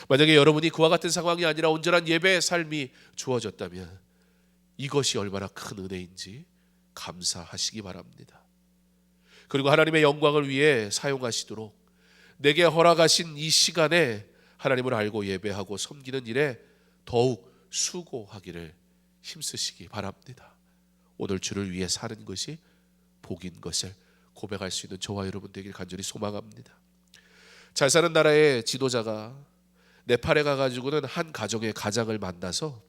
만약에 여러분이 그와 같은 상황이 아니라 온전한 예배의 삶이 주어졌다면 이것이 얼마나 큰 은혜인지 감사하시기 바랍니다. 그리고 하나님의 영광을 위해 사용하시도록 내게 허락하신 이 시간에 하나님을 알고 예배하고 섬기는 일에 더욱 수고하기를 힘쓰시기 바랍니다. 오늘 주를 위해 사는 것이 복인 것을 고백할 수 있는 저와 여러분 되길 간절히 소망합니다. 잘 사는 나라의 지도자가 네팔에 가가지고는 한 가정의 가장을 만나서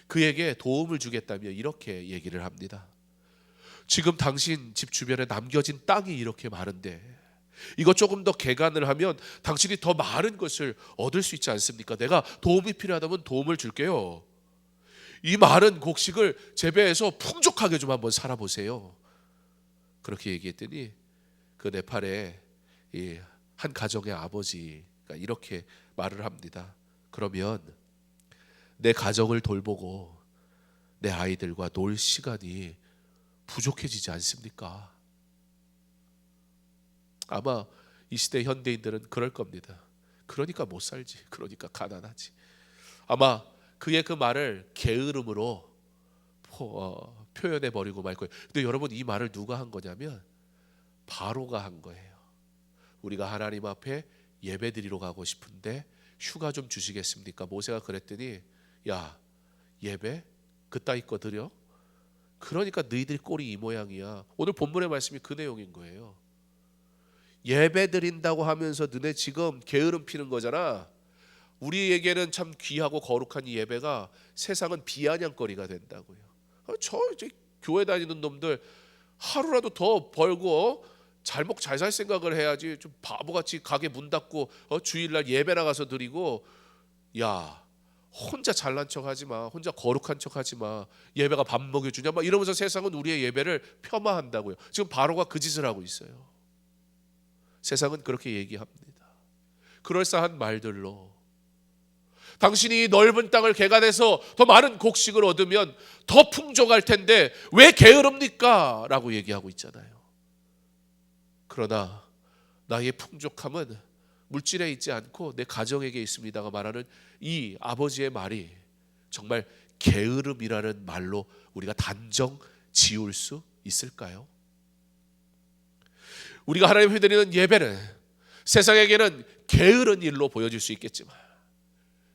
그에게 도움을 주겠다며 이렇게 얘기를 합니다. 지금 당신 집 주변에 남겨진 땅이 이렇게 많은데 이거 조금 더 개간을 하면 당신이 더 많은 것을 얻을 수 있지 않습니까? 내가 도움이 필요하다면 도움을 줄게요. 이 많은 곡식을 재배해서 풍족하게 좀 한번 살아보세요. 그렇게 얘기했더니 그 네팔의 한 가정의 아버지가 이렇게 말을 합니다. 그러면 내 가정을 돌보고 내 아이들과 놀 시간이 부족해지지 않습니까? 아마 이 시대 현대인들은 그럴 겁니다. 그러니까 못 살지. 그러니까 가난하지. 아마 그의 그 말을 게으름으로 표현해 버리고 말 거예요. 근데 여러분, 이 말을 누가 한 거냐면 바로가 한 거예요. 우리가 하나님 앞에 예배드리러 가고 싶은데 휴가 좀 주시겠습니까? 모세가 그랬더니 야, 예배 그따위 거 드려? 그러니까 너희들 꼴이 이 모양이야. 오늘 본문의 말씀이 그 내용인 거예요. 예배 드린다고 하면서 너네 지금 게으름 피는 거잖아. 우리에게는 참 귀하고 거룩한 이 예배가 세상은 비아냥거리가 된다고요. 저 이제 교회 다니는 놈들 하루라도 더 벌고 잘 먹 잘 살 생각을 해야지. 좀 바보같이 가게 문 닫고 주일날 예배 나가서 드리고, 야, 혼자 잘난 척하지 마. 혼자 거룩한 척하지 마. 예배가 밥 먹여주냐? 막 이러면서 세상은 우리의 예배를 폄하한다고요. 지금 바로가 그 짓을 하고 있어요. 세상은 그렇게 얘기합니다. 그럴싸한 말들로 당신이 넓은 땅을 개간해서 더 많은 곡식을 얻으면 더 풍족할 텐데 왜 게으릅니까? 라고 얘기하고 있잖아요. 그러나 나의 풍족함은 물질에 있지 않고 내 가정에게 있습니다가 말하는 이 아버지의 말이 정말 게으름이라는 말로 우리가 단정 지을 수 있을까요? 우리가 하나님 앞에 드리는 예배는 세상에게는 게으른 일로 보여질 수 있겠지만,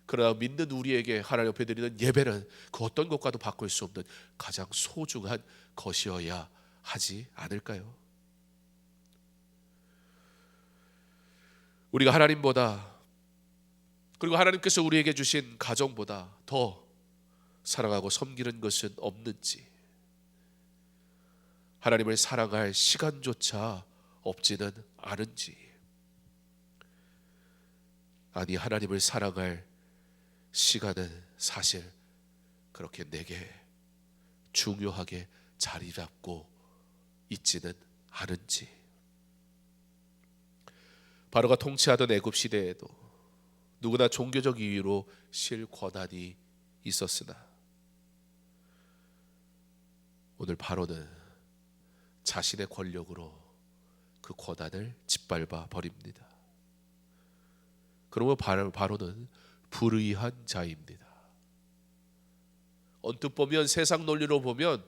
그러나 믿는 우리에게 하나님 앞에 드리는 예배는 그 어떤 것과도 바꿀 수 없는 가장 소중한 것이어야 하지 않을까요? 우리가 하나님보다, 그리고 하나님께서 우리에게 주신 가정보다 더 사랑하고 섬기는 것은 없는지, 하나님을 사랑할 시간조차 없지는 않은지, 아니 하나님을 사랑할 시간은 사실 그렇게 내게 중요하게 자리 잡고 있지는 않은지. 바로가 통치하던 애굽 시대에도 누구나 종교적 이유로 실 권한이 있었으나 오늘 바로는 자신의 권력으로 그 권한을 짓밟아 버립니다. 그러면 바로는 불의한 자입니다. 언뜻 보면 세상 논리로 보면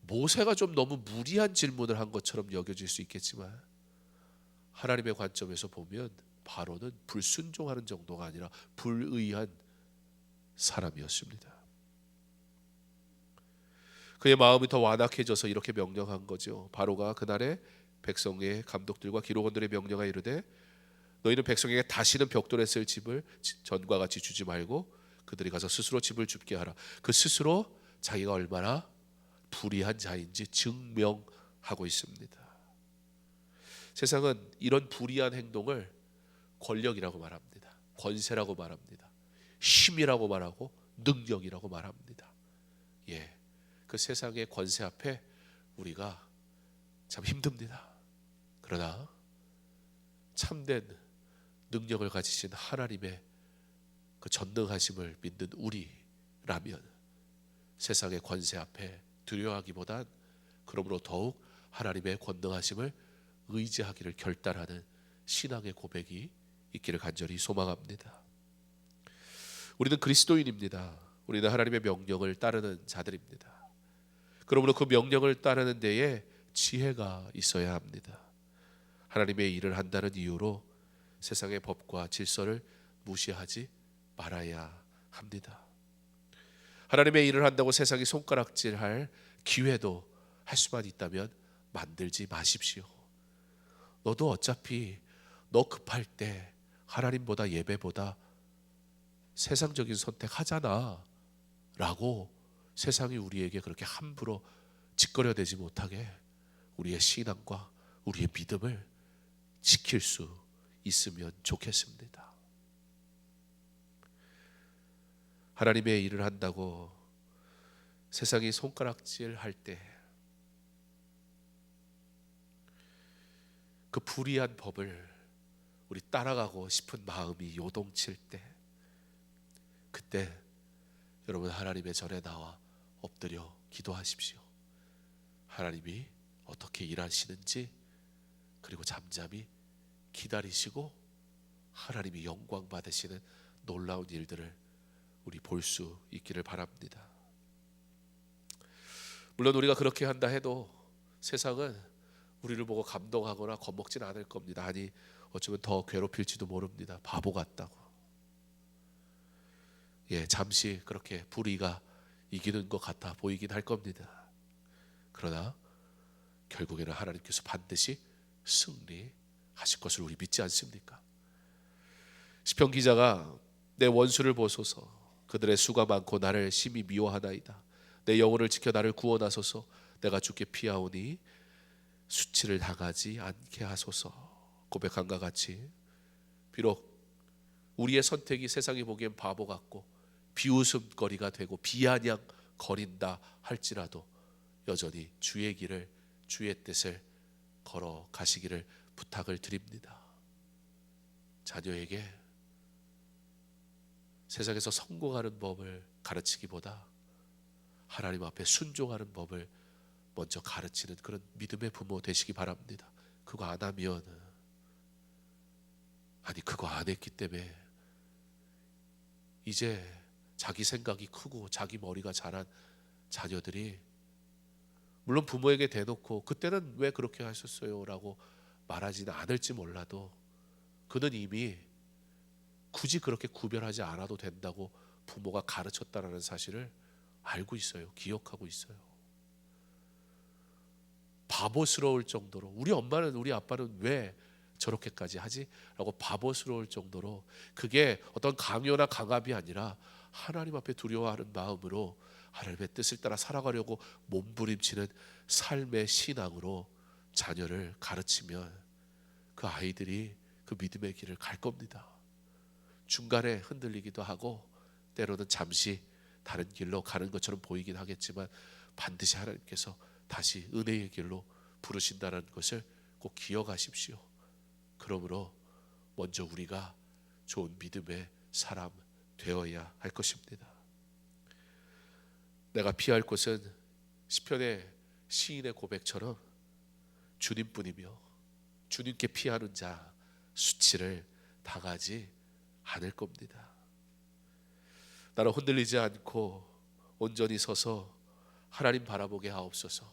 모세가 좀 너무 무리한 질문을 한 것처럼 여겨질 수 있겠지만 하나님의 관점에서 보면 바로는 불순종하는 정도가 아니라 불의한 사람이었습니다. 그의 마음이 더 완악해져서 이렇게 명령한 거죠. 바로가 그날에 백성의 감독들과 기록원들의 명령하여 이르되 너희는 백성에게 다시는 벽돌에 쓸 집을 전과 같이 주지 말고 그들이 가서 스스로 집을 줍게 하라. 그 스스로 자기가 얼마나 불의한 자인지 증명하고 있습니다. 세상은 이런 불의한 행동을 권력이라고 말합니다. 권세라고 말합니다. 힘이라고 말하고 능력이라고 말합니다. 예, 그 세상의 권세 앞에 우리가 참 힘듭니다. 그러나 참된 능력을 가지신 하나님의 그 전능하심을 믿는 우리라면 세상의 권세 앞에 두려워하기보단 그러므로 더욱 하나님의 권능하심을 의지하기를 결단하는 신앙의 고백이 있기를 간절히 소망합니다. 우리는 그리스도인입니다. 우리는 하나님의 명령을 따르는 자들입니다. 그러므로 그 명령을 따르는 데에 지혜가 있어야 합니다. 하나님의 일을 한다는 이유로 세상의 법과 질서를 무시하지 말아야 합니다. 하나님의 일을 한다고 세상이 손가락질할 기회도 할 수만 있다면 만들지 마십시오. 너도 어차피 너 급할 때 하나님보다 예배보다 세상적인 선택하잖아 라고 세상이 우리에게 그렇게 함부로 짓거려대지 못하게 우리의 신앙과 우리의 믿음을 지킬 수 있으면 좋겠습니다. 하나님의 일을 한다고 세상이 손가락질 할 때 그 불의한 법을 우리 따라가고 싶은 마음이 요동칠 때 그때 여러분 하나님의 전에 나와 엎드려 기도하십시오. 하나님이 어떻게 일하시는지 그리고 잠잠히 기다리시고 하나님이 영광 받으시는 놀라운 일들을 우리 볼 수 있기를 바랍니다. 물론 우리가 그렇게 한다 해도 세상은 우리를 보고 감동하거나 겁먹진 않을 겁니다. 아니 어쩌면 더 괴롭힐지도 모릅니다. 바보 같다고. 예, 잠시 그렇게 불의가 이기는 것 같아 보이긴 할 겁니다. 그러나 결국에는 하나님께서 반드시 승리하실 것을 우리 믿지 않습니까? 시편 기자가 내 원수를 보소서 그들의 수가 많고 나를 심히 미워하나이다. 내 영혼을 지켜 나를 구원하소서. 내가 주께 피하오니 수치를 당하지 않게 하소서. 고백한과 같이 비록 우리의 선택이 세상이 보기엔 바보 같고 비웃음거리가 되고 비아냥거린다 할지라도 여전히 주의 길을 주의 뜻을 걸어가시기를 부탁을 드립니다. 자녀에게 세상에서 성공하는 법을 가르치기보다 하나님 앞에 순종하는 법을 먼저 가르치는 그런 믿음의 부모 되시기 바랍니다. 그거 안 하면 그거 안 했기 때문에 이제 자기 생각이 크고 자기 머리가 자란 자녀들이 물론 부모에게 대놓고 그때는 왜 그렇게 하셨어요 라고 말하지는 않을지 몰라도 그는 이미 굳이 그렇게 구별하지 않아도 된다고 부모가 가르쳤다라는 사실을 알고 있어요. 기억하고 있어요. 바보스러울 정도로 우리 엄마는 우리 아빠는 왜 저렇게까지 하지? 라고 바보스러울 정도로 그게 어떤 강요나 강압이 아니라 하나님 앞에 두려워하는 마음으로 하나님의 뜻을 따라 살아가려고 몸부림치는 삶의 신앙으로 자녀를 가르치면 그 아이들이 그 믿음의 길을 갈 겁니다. 중간에 흔들리기도 하고 때로는 잠시 다른 길로 가는 것처럼 보이긴 하겠지만 반드시 하나님께서 다시 은혜의 길로 부르신다는 것을 꼭 기억하십시오. 그러므로 먼저 우리가 좋은 믿음의 사람 되어야 할 것입니다. 내가 피할 곳은 시편의 시인의 고백처럼 주님뿐이며 주님께 피하는 자 수치를 당하지 않을 겁니다. 나를 흔들리지 않고 온전히 서서 하나님 바라보게 하옵소서.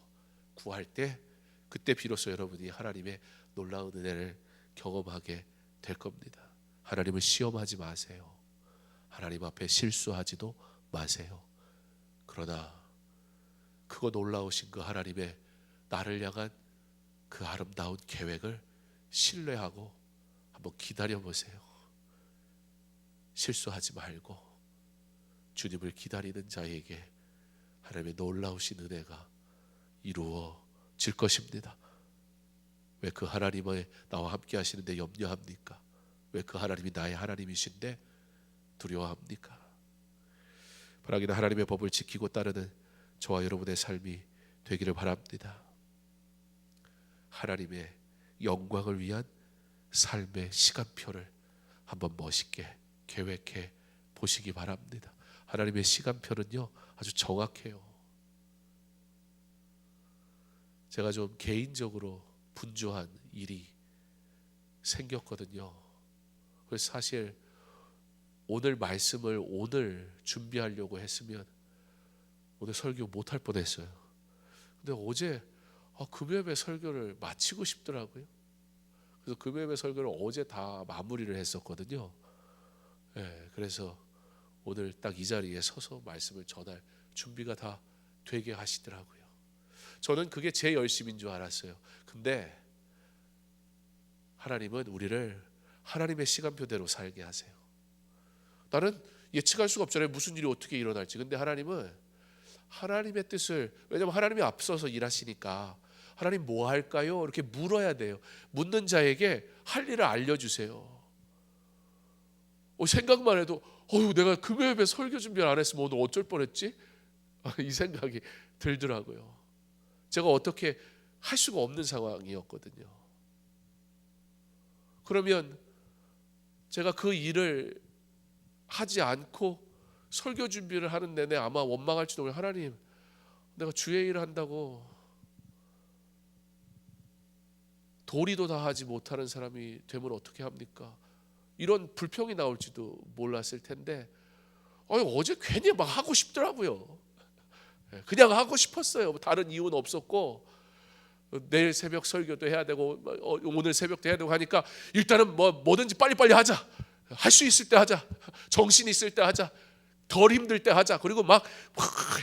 구할 때 그때 비로소 여러분이 하나님의 놀라운 은혜를 경험하게 될 겁니다. 하나님을 시험하지 마세요. 하나님 앞에 실수하지도 마세요. 그러나 크고 놀라우신 그 하나님의 나를 향한 그 아름다운 계획을 신뢰하고 한번 기다려보세요. 실수하지 말고 주님을 기다리는 자에게 하나님의 놀라우신 은혜가 이루어질 것입니다. 왜 그 하나님의 나와 함께 하시는데 염려합니까? 왜 그 하나님이 나의 하나님이신데 두려워합니까? 바라기는 하나님의 법을 지키고 따르는 저와 여러분의 삶이 되기를 바랍니다. 하나님의 영광을 위한 삶의 시간표를 한번 멋있게 계획해 보시기 바랍니다. 하나님의 시간표는요 아주 정확해요. 제가 좀 개인적으로 분주한 일이 생겼거든요. 그래서 사실 오늘 말씀을 오늘 준비하려고 했으면 오늘 설교 못할 뻔했어요. 근데 어제 금요일에 설교를 마치고 싶더라고요. 그래서 금요일에 설교를 어제 다 마무리를 했었거든요. 그래서 오늘 딱 이 자리에 서서 말씀을 전할 준비가 다 되게 하시더라고요. 저는 그게 제 열심인 줄 알았어요. 근데 하나님은 우리를 하나님의 시간표대로 살게 하세요. 나는 예측할 수가 없잖아요. 무슨 일이 어떻게 일어날지. 근데 하나님은 하나님의 뜻을, 왜냐하면 하나님이 앞서서 일하시니까 하나님 뭐 할까요? 이렇게 물어야 돼요. 묻는 자에게 할 일을 알려주세요. 생각만 해도 내가 금요일에 설교 준비를 안 했으면 오늘 어쩔 뻔했지? 이 생각이 들더라고요. 제가 어떻게 할 수가 없는 상황이었거든요. 그러면 제가 그 일을 하지 않고 설교 준비를 하는 내내 아마 원망할지도 몰라요. 하나님, 내가 주의 일을 한다고 도리도 다 하지 못하는 사람이 되면 어떻게 합니까? 이런 불평이 나올지도 몰랐을 텐데 어제 괜히 막 하고 싶더라고요. 그냥 하고 싶었어요. 다른 이유는 없었고, 내일 새벽 설교도 해야 되고 오늘 새벽도 해야 되고 하니까 일단은 뭐든지 빨리빨리 하자. 할 수 있을 때 하자. 정신 있을 때 하자. 덜 힘들 때 하자. 그리고 막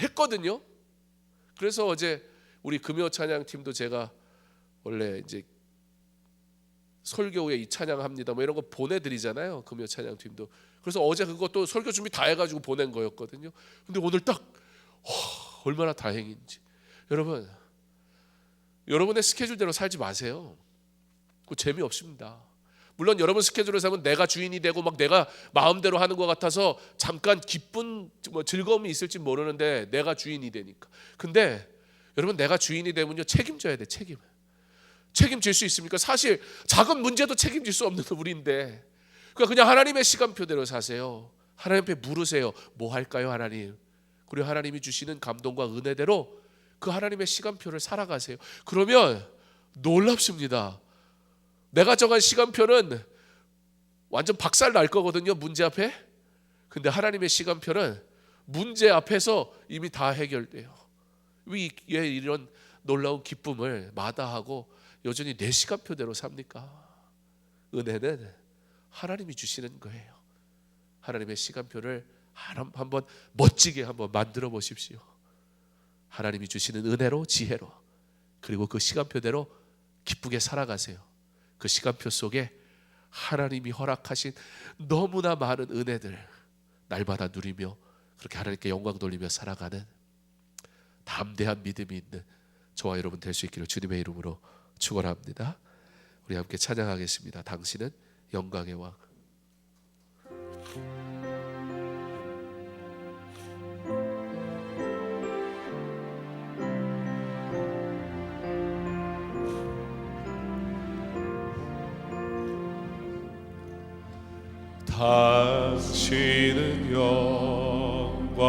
했거든요. 그래서 어제 우리 금요 찬양 팀도 제가 원래 이제 설교 후에 이 찬양합니다 뭐 이런 거 보내드리잖아요. 금요 찬양 팀도. 그래서 어제 그것도 설교 준비 다 해가지고 보낸 거였거든요. 근데 오늘 딱 얼마나 다행인지. 여러분의 스케줄대로 살지 마세요. 그거 재미없습니다. 물론 여러분 스케줄을 살면 내가 주인이 되고 막 내가 마음대로 하는 것 같아서 잠깐 기쁜 즐거움이 있을지 모르는데 내가 주인이 되니까. 근데 여러분 내가 주인이 되면요 책임져야 돼. 책임질 수 있습니까? 사실 작은 문제도 책임질 수 없는 우리인데 그냥 하나님의 시간표대로 사세요. 하나님 앞에 물으세요. 뭐 할까요 하나님? 그리고 하나님이 주시는 감동과 은혜대로 그 하나님의 시간표를 살아가세요. 그러면 놀랍습니다. 내가 정한 시간표는 완전 박살 날 거거든요. 문제 앞에. 근데 하나님의 시간표는 문제 앞에서 이미 다 해결돼요. 왜 이런 놀라운 기쁨을 마다하고 여전히 내 시간표대로 삽니까? 은혜는 하나님이 주시는 거예요. 하나님의 시간표를 한번 멋지게 한번 만들어 보십시오. 하나님이 주시는 은혜로, 지혜로, 그리고 그 시간표대로 기쁘게 살아가세요. 그 시간표 속에 하나님이 허락하신 너무나 많은 은혜들 날마다 누리며 그렇게 하나님께 영광 돌리며 살아가는 담대한 믿음이 있는 저와 여러분 될 수 있기를 주님의 이름으로 축원합니다. 우리 함께 찬양하겠습니다. 당신은 영광의 왕. 당신은 영광의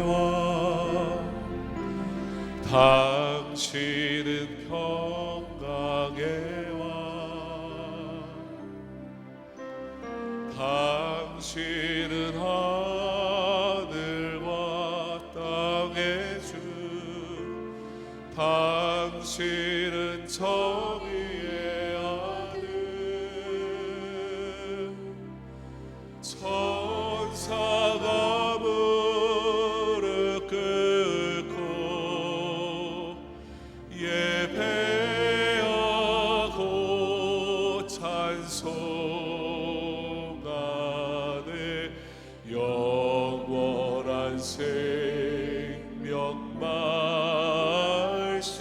왕, 당신은 평강의 왕, 당신은 당신은 정의의 아들 천사가 무릎 꿇고 예배하고 찬송하네 영원한 생명 말씀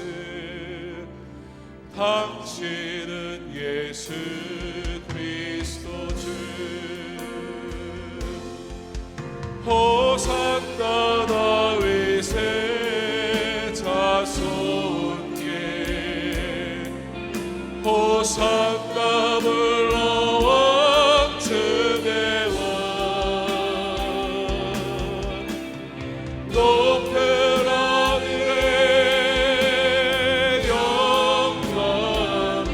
당신은 예수 그리스도 주 호산나 다윗의 자손께 호산나 불러왕 중의 왕 높은 하늘의 영광을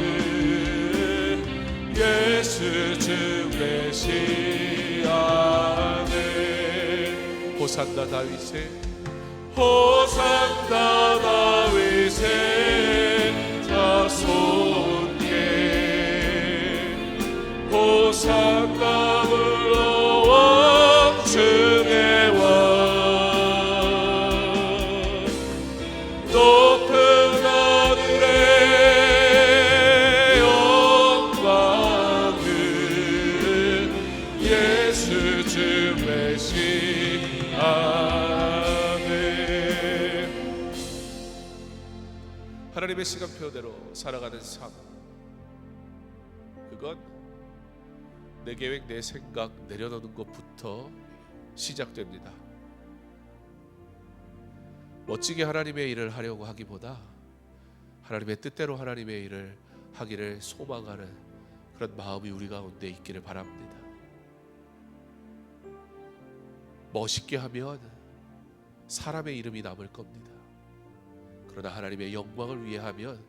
예수 주 계시하네 호산나 다윗의 호산나 다윗의 자손께 호산나 불러왕 중의 왕 높은 하늘의 영광을 예수 주 메시아네 하나님의 시간표대로 살아가는 삶 그건 내 계획 내 생각 내려놓는 것부터 시작됩니다. 멋지게 하나님의 일을 하려고 하기보다 하나님의 뜻대로 하나님의 일을 하기를 소망하는 그런 마음이 우리 가운데 있기를 바랍니다. 멋있게 하면 사람의 이름이 남을 겁니다. 그러나 하나님의 영광을 위해 하면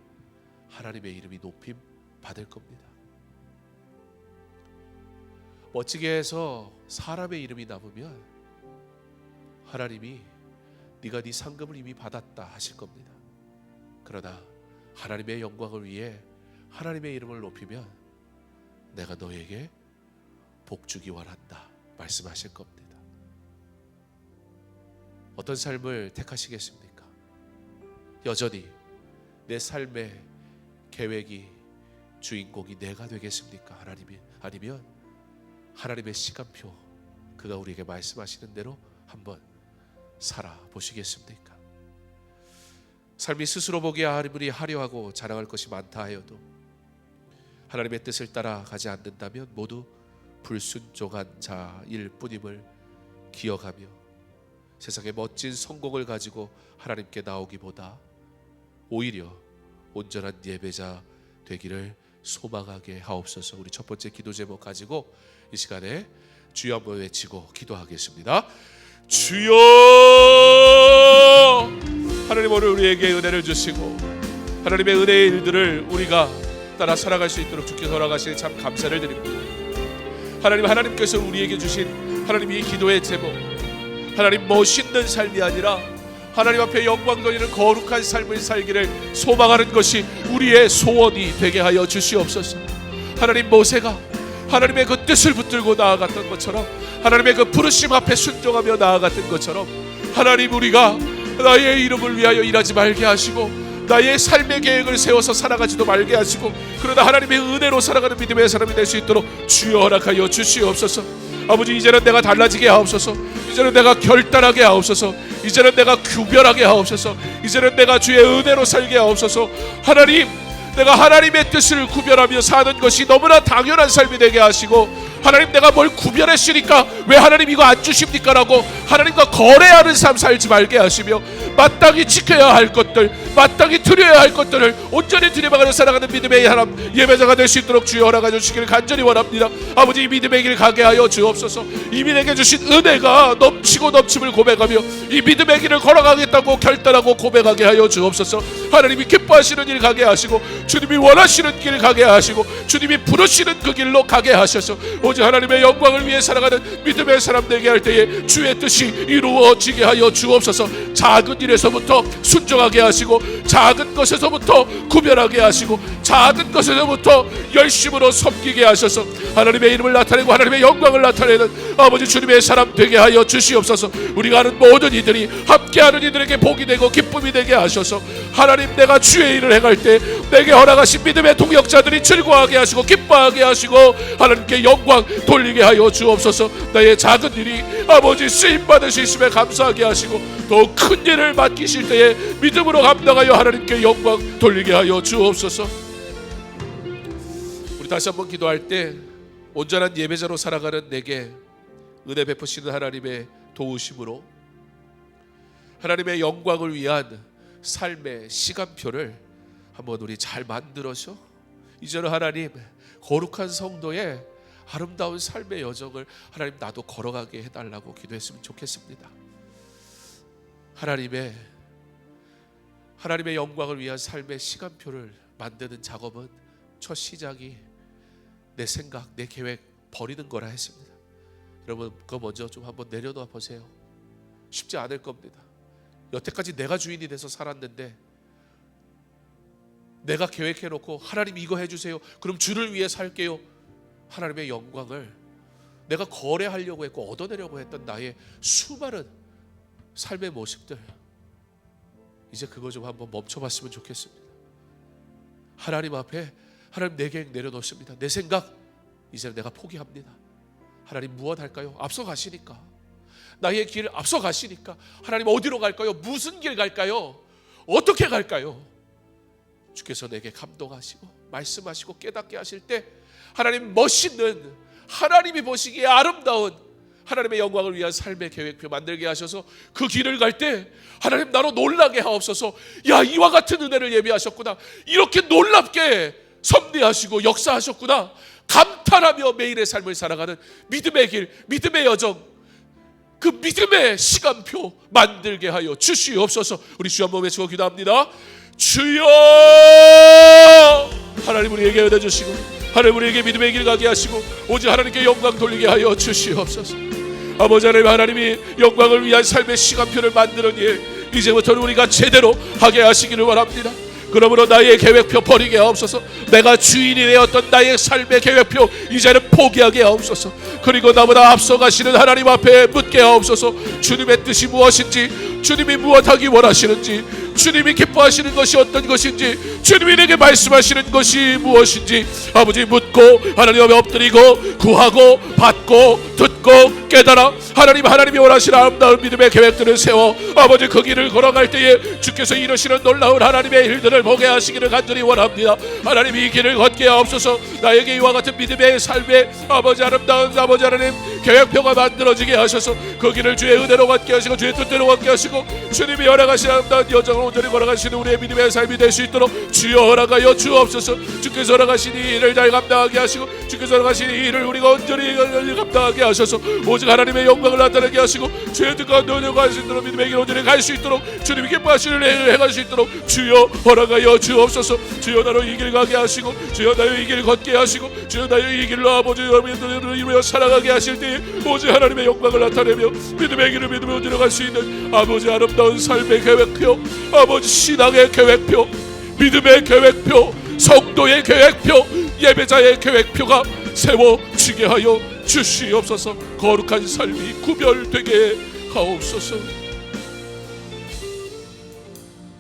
하나님의 이름이 높임 받을 겁니다. 멋지게 해서 사람의 이름이 남으면 하나님이 네가 네 상급을 이미 받았다 하실 겁니다. 그러나 하나님의 영광을 위해 하나님의 이름을 높이면 내가 너에게 복 주기 원한다 말씀하실 겁니다. 어떤 삶을 택하시겠습니까? 여전히 내 삶의 계획이 주인공이 내가 되겠습니까? 하나님이 아니면 하나님의 시간표 그가 우리에게 말씀하시는 대로 한번 살아보시겠습니까? 삶이 스스로 보기에 아무리 화려하고 자랑할 것이 많다 하여도 하나님의 뜻을 따라가지 않는다면 모두 불순종한 자일 뿐임을 기억하며 세상의 멋진 성공을 가지고 하나님께 나오기보다 오히려 온전한 예배자 되기를 소망하게 하옵소서. 우리 첫 번째 기도 제목 가지고 이 시간에 주여 한번 외치고 기도하겠습니다. 주여 하나님 오늘 우리에게 은혜를 주시고 하나님의 은혜의 일들을 우리가 따라 살아갈 수 있도록 주께서 허락하시니 참 감사를 드립니다. 하나님께서 우리에게 주신 하나님 이 기도의 제목 하나님 멋있는 삶이 아니라 하나님 앞에 영광 돌리는 거룩한 삶을 살기를 소망하는 것이 우리의 소원이 되게 하여 주시옵소서. 하나님 모세가 하나님의 그 뜻을 붙들고 나아갔던 것처럼 하나님의 그 부르심 앞에 순종하며 나아갔던 것처럼 하나님 우리가 나의 이름을 위하여 일하지 말게 하시고 나의 삶의 계획을 세워서 살아가지도 말게 하시고 그러나 하나님의 은혜로 살아가는 믿음의 사람이 될 수 있도록 주여 허락하여 주시옵소서. 아버지 이제는 내가 달라지게 하옵소서. 이제는 내가 결단하게 하옵소서. 이제는 내가 구별하게 하옵소서. 이제는 내가 주의 은혜로 살게 하옵소서. 하나님 내가 하나님의 뜻을 구별하며 사는 것이 너무나 당연한 삶이 되게 하시고 하나님 내가 뭘 구별했으니까 왜 하나님 이거 안 주십니까? 라고 하나님과 거래하는 삶 살지 말게 하시며 마땅히 지켜야 할 것들 마땅히 드려야 할 것들을 온전히 드려박아서 살아가는 믿음의 사람 예배자가 될 수 있도록 주여 허락해 주시기를 간절히 원합니다. 아버지 이 믿음의 길 가게 하여 주옵소서. 이미 내게 주신 은혜가 넘치고 넘침을 고백하며 이 믿음의 길을 걸어가겠다고 결단하고 고백하게 하여 주옵소서. 하나님이 기뻐하시는 일 가게 하시고 주님이 원하시는 길 가게 하시고 주님이 부르시는 그 길로 가게 하셔서 오직 하나님의 영광을 위해 살아가는 믿음의 사람 되게 할 때에 주의 뜻이 이루어지게 하여 주옵소서. 작은 일에서부터 순종하게 하시고, 작은 것에서부터 구별하게 하시고, 작은 것에서부터 열심으로 섬기게 하셔서 하나님의 이름을 나타내고 하나님의 영광을 나타내는 아버지 주님의 사람 되게 하여 주시옵소서. 우리가 하는 모든 이들이 함께하는 이들에게 복이 되고 기쁨이 되게 하셔서 하나님, 내가 주의 일을 행할 때 내게 허락하신 믿음의 동역자들이 즐거워하게 하시고 기뻐하게 하시고 하나님께 영광 돌리게 하여 주옵소서. 나의 작은 일이 아버지 쓰임받을 수 있음에 감사하게 하시고 더 큰 일을 맡기실 때에 믿음으로 감당하여 하나님께 영광 돌리게 하여 주옵소서. 우리 다시 한번 기도할 때 온전한 예배자로 살아가는 내게 은혜 베푸시는 하나님의 도우심으로 하나님의 영광을 위한 삶의 시간표를 한번 우리 잘 만들어서 이제는 하나님 거룩한 성도의 아름다운 삶의 여정을 하나님 나도 걸어가게 해달라고 기도했으면 좋겠습니다. 하나님의 영광을 위한 삶의 시간표를 만드는 작업은 첫 시작이 내 생각, 내 계획 버리는 거라 했습니다. 여러분, 그거 먼저 좀 한번 내려놓아 보세요. 쉽지 않을 겁니다. 여태까지 내가 주인이 돼서 살았는데, 내가 계획해놓고 하나님 이거 해주세요, 그럼 주를 위해 살게요, 하나님의 영광을 내가 거래하려고 했고 얻어내려고 했던 나의 수많은 삶의 모습들, 이제 그거 좀 한번 멈춰봤으면 좋겠습니다. 하나님 앞에 하나님 내 계획 내려놓습니다. 내 생각 이제 내가 포기합니다. 하나님 무엇 할까요? 앞서 가시니까, 나의 길 앞서 가시니까 하나님 어디로 갈까요? 무슨 길 갈까요? 어떻게 갈까요? 주께서 내게 감동하시고 말씀하시고 깨닫게 하실 때 하나님 멋있는, 하나님이 보시기에 아름다운 하나님의 영광을 위한 삶의 계획표 만들게 하셔서 그 길을 갈 때 하나님 나로 놀라게 하옵소서. 야, 이와 같은 은혜를 예비하셨구나, 이렇게 놀랍게 섭리하시고 역사하셨구나, 감탄하며 매일의 삶을 살아가는 믿음의 길, 믿음의 여정, 그 믿음의 시간표 만들게 하여 주시옵소서. 우리 주 한번 외치고 기도합니다. 주여, 하나님 우리에게 은혜 주시고 하나님 우리에게 믿음의 길 가게 하시고 오직 하나님께 영광 돌리게 하여 주시옵소서. 아버지 하나님, 하나님이 영광을 위한 삶의 시간표를 만드는 일, 이제부터는 우리가 제대로 하게 하시기를 원합니다. 그러므로 나의 계획표 버리게 하옵소서. 내가 주인이 되었던 나의 삶의 계획표 이제는 포기하게 하옵소서. 그리고 나보다 앞서가시는 하나님 앞에 묻게 하옵소서. 주님의 뜻이 무엇인지, 주님이 무엇하기 원하시는지, 주님이 기뻐하시는 것이 어떤 것인지, 주님이 내게 말씀하시는 것이 무엇인지 아버지 묻고 하나님 앞에 엎드리고 구하고 받고 듣고 깨달아 하나님이 원하시는 아름다운 믿음의 계획들을 세워 아버지 그 길을 걸어갈 때에 주께서 이루시는 놀라운 하나님의 일들을 보게 하시기를 간절히 원합니다. 하나님 이 길을 걷게 하옵소서. 나에게 이와 같은 믿음의 삶의 아버지 아름다운 아버지 하나님 계획표가 만들어지게 하셔서 그 길을 주의 은혜로 걷게 하시고 주의 뜻대로 걷게 하시고 주님이 허락하신 아름다운 여정을 온전히 걸어가시는 우리의 믿음의 삶이 될 수 있도록 주여 허락하여 주옵소서. 주께서 허락하신 이 일을 잘 감당하게 하시고 주께서 허락하신 이 일을 우리가 온전히 감당하게 하셔서 오직 하나님의 영광을 나타내게 하시고 주의 뜻과 너를 갈 수 있도록 믿음의 길 온전히 갈 수 있도록 주님이 기뻐하시는 일을 행할 수 있도록 주여 허락하여 주옵소서. 주여 나로 이 길 가게 하시고 주여 나로 이 길 걷게 하시고 주여 나로 이 길로 아버지 여러분들을 이루어 살아가게 하실 때에 오직 하나님의 영광을 나타내며 믿음의 길을 믿음으로 들어갈 수 있는 아버지 아름다운 삶의 계획표, 아버지 신앙의 계획표, 믿음의 계획표, 성도의 계획표, 예배자의 계획표가 세워지게 하여 주시옵소서. 거룩한 삶이 구별되게 하옵소서.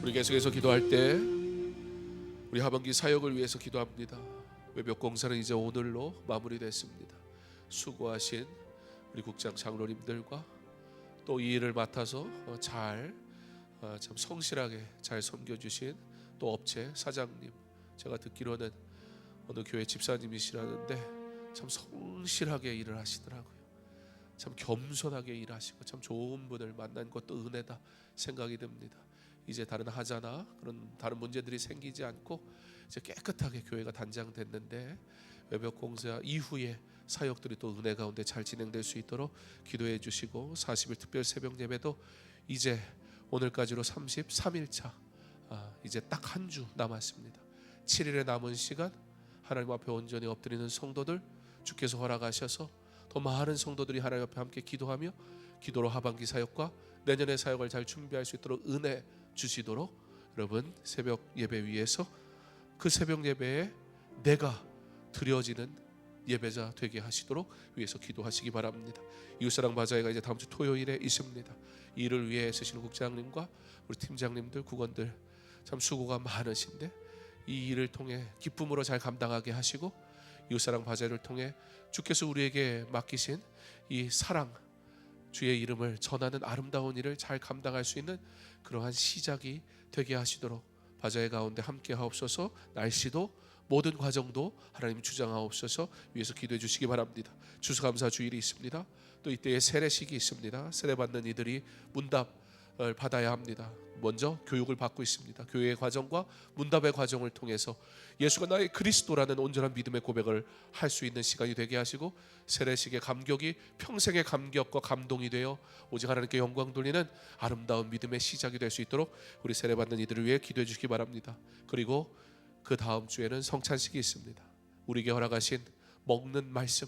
우리 계속해서 기도할 때 우리 하반기 사역을 위해서 기도합니다. 외벽 공사는 이제 오늘로 마무리됐습니다. 수고하신 우리 국장 장로님들과 또 이 일을 맡아서 참 성실하게 잘 섬겨주신 또 업체 사장님, 제가 듣기로는 어느 교회 집사님이시라는데 참 성실하게 일을 하시더라고요. 참 겸손하게 일하시고 참 좋은 분을 만난 것도 은혜다 생각이 듭니다. 이제 다른 하자나 그런 다른 문제들이 생기지 않고 이제 깨끗하게 교회가 단장됐는데 외벽 공사 이후에 사역들이 또 은혜 가운데 잘 진행될 수 있도록 기도해 주시고 40일 특별 새벽 예배도 이제 오늘까지로 33일차, 이제 딱 한 주 남았습니다. 7일의 남은 시간 하나님 앞에 온전히 엎드리는 성도들 주께서 허락하셔서 더 많은 성도들이 하나님 앞에 함께 기도하며 기도로 하반기 사역과 내년의 사역을 잘 준비할 수 있도록 은혜 주시도록 여러분 새벽 예배 위에서 그 새벽 예배에 내가 드려지는 예배자 되게 하시도록 위해서 기도하시기 바랍니다. 이웃사랑 바자회가 이제 다음 주 토요일에 있습니다. 이 일을 위해 애쓰시는 국장님과 우리 팀장님들, 국원들 참 수고가 많으신데 이 일을 통해 기쁨으로 잘 감당하게 하시고 이웃사랑 바자회를 통해 주께서 우리에게 맡기신 이 사랑, 주의 이름을 전하는 아름다운 일을 잘 감당할 수 있는 그러한 시작이 되게 하시도록 바자회 가운데 함께 하옵소서. 날씨도 모든 과정도 하나님 주장하옵소서. 위에서 기도해 주시기 바랍니다. 추수감사 주일이 있습니다. 또 이때에 세례식이 있습니다. 세례 받는 이들이 문답을 받아야 합니다. 먼저 교육을 받고 있습니다. 교회의 과정과 문답의 과정을 통해서 예수가 나의 그리스도라는 온전한 믿음의 고백을 할 수 있는 시간이 되게 하시고 세례식의 감격이 평생의 감격과 감동이 되어 오직 하나님께 영광 돌리는 아름다운 믿음의 시작이 될 수 있도록 우리 세례 받는 이들을 위해 기도해 주시기 바랍니다. 그리고 그 다음 주에는 성찬식이 있습니다. 우리에게 허락하신 먹는 말씀,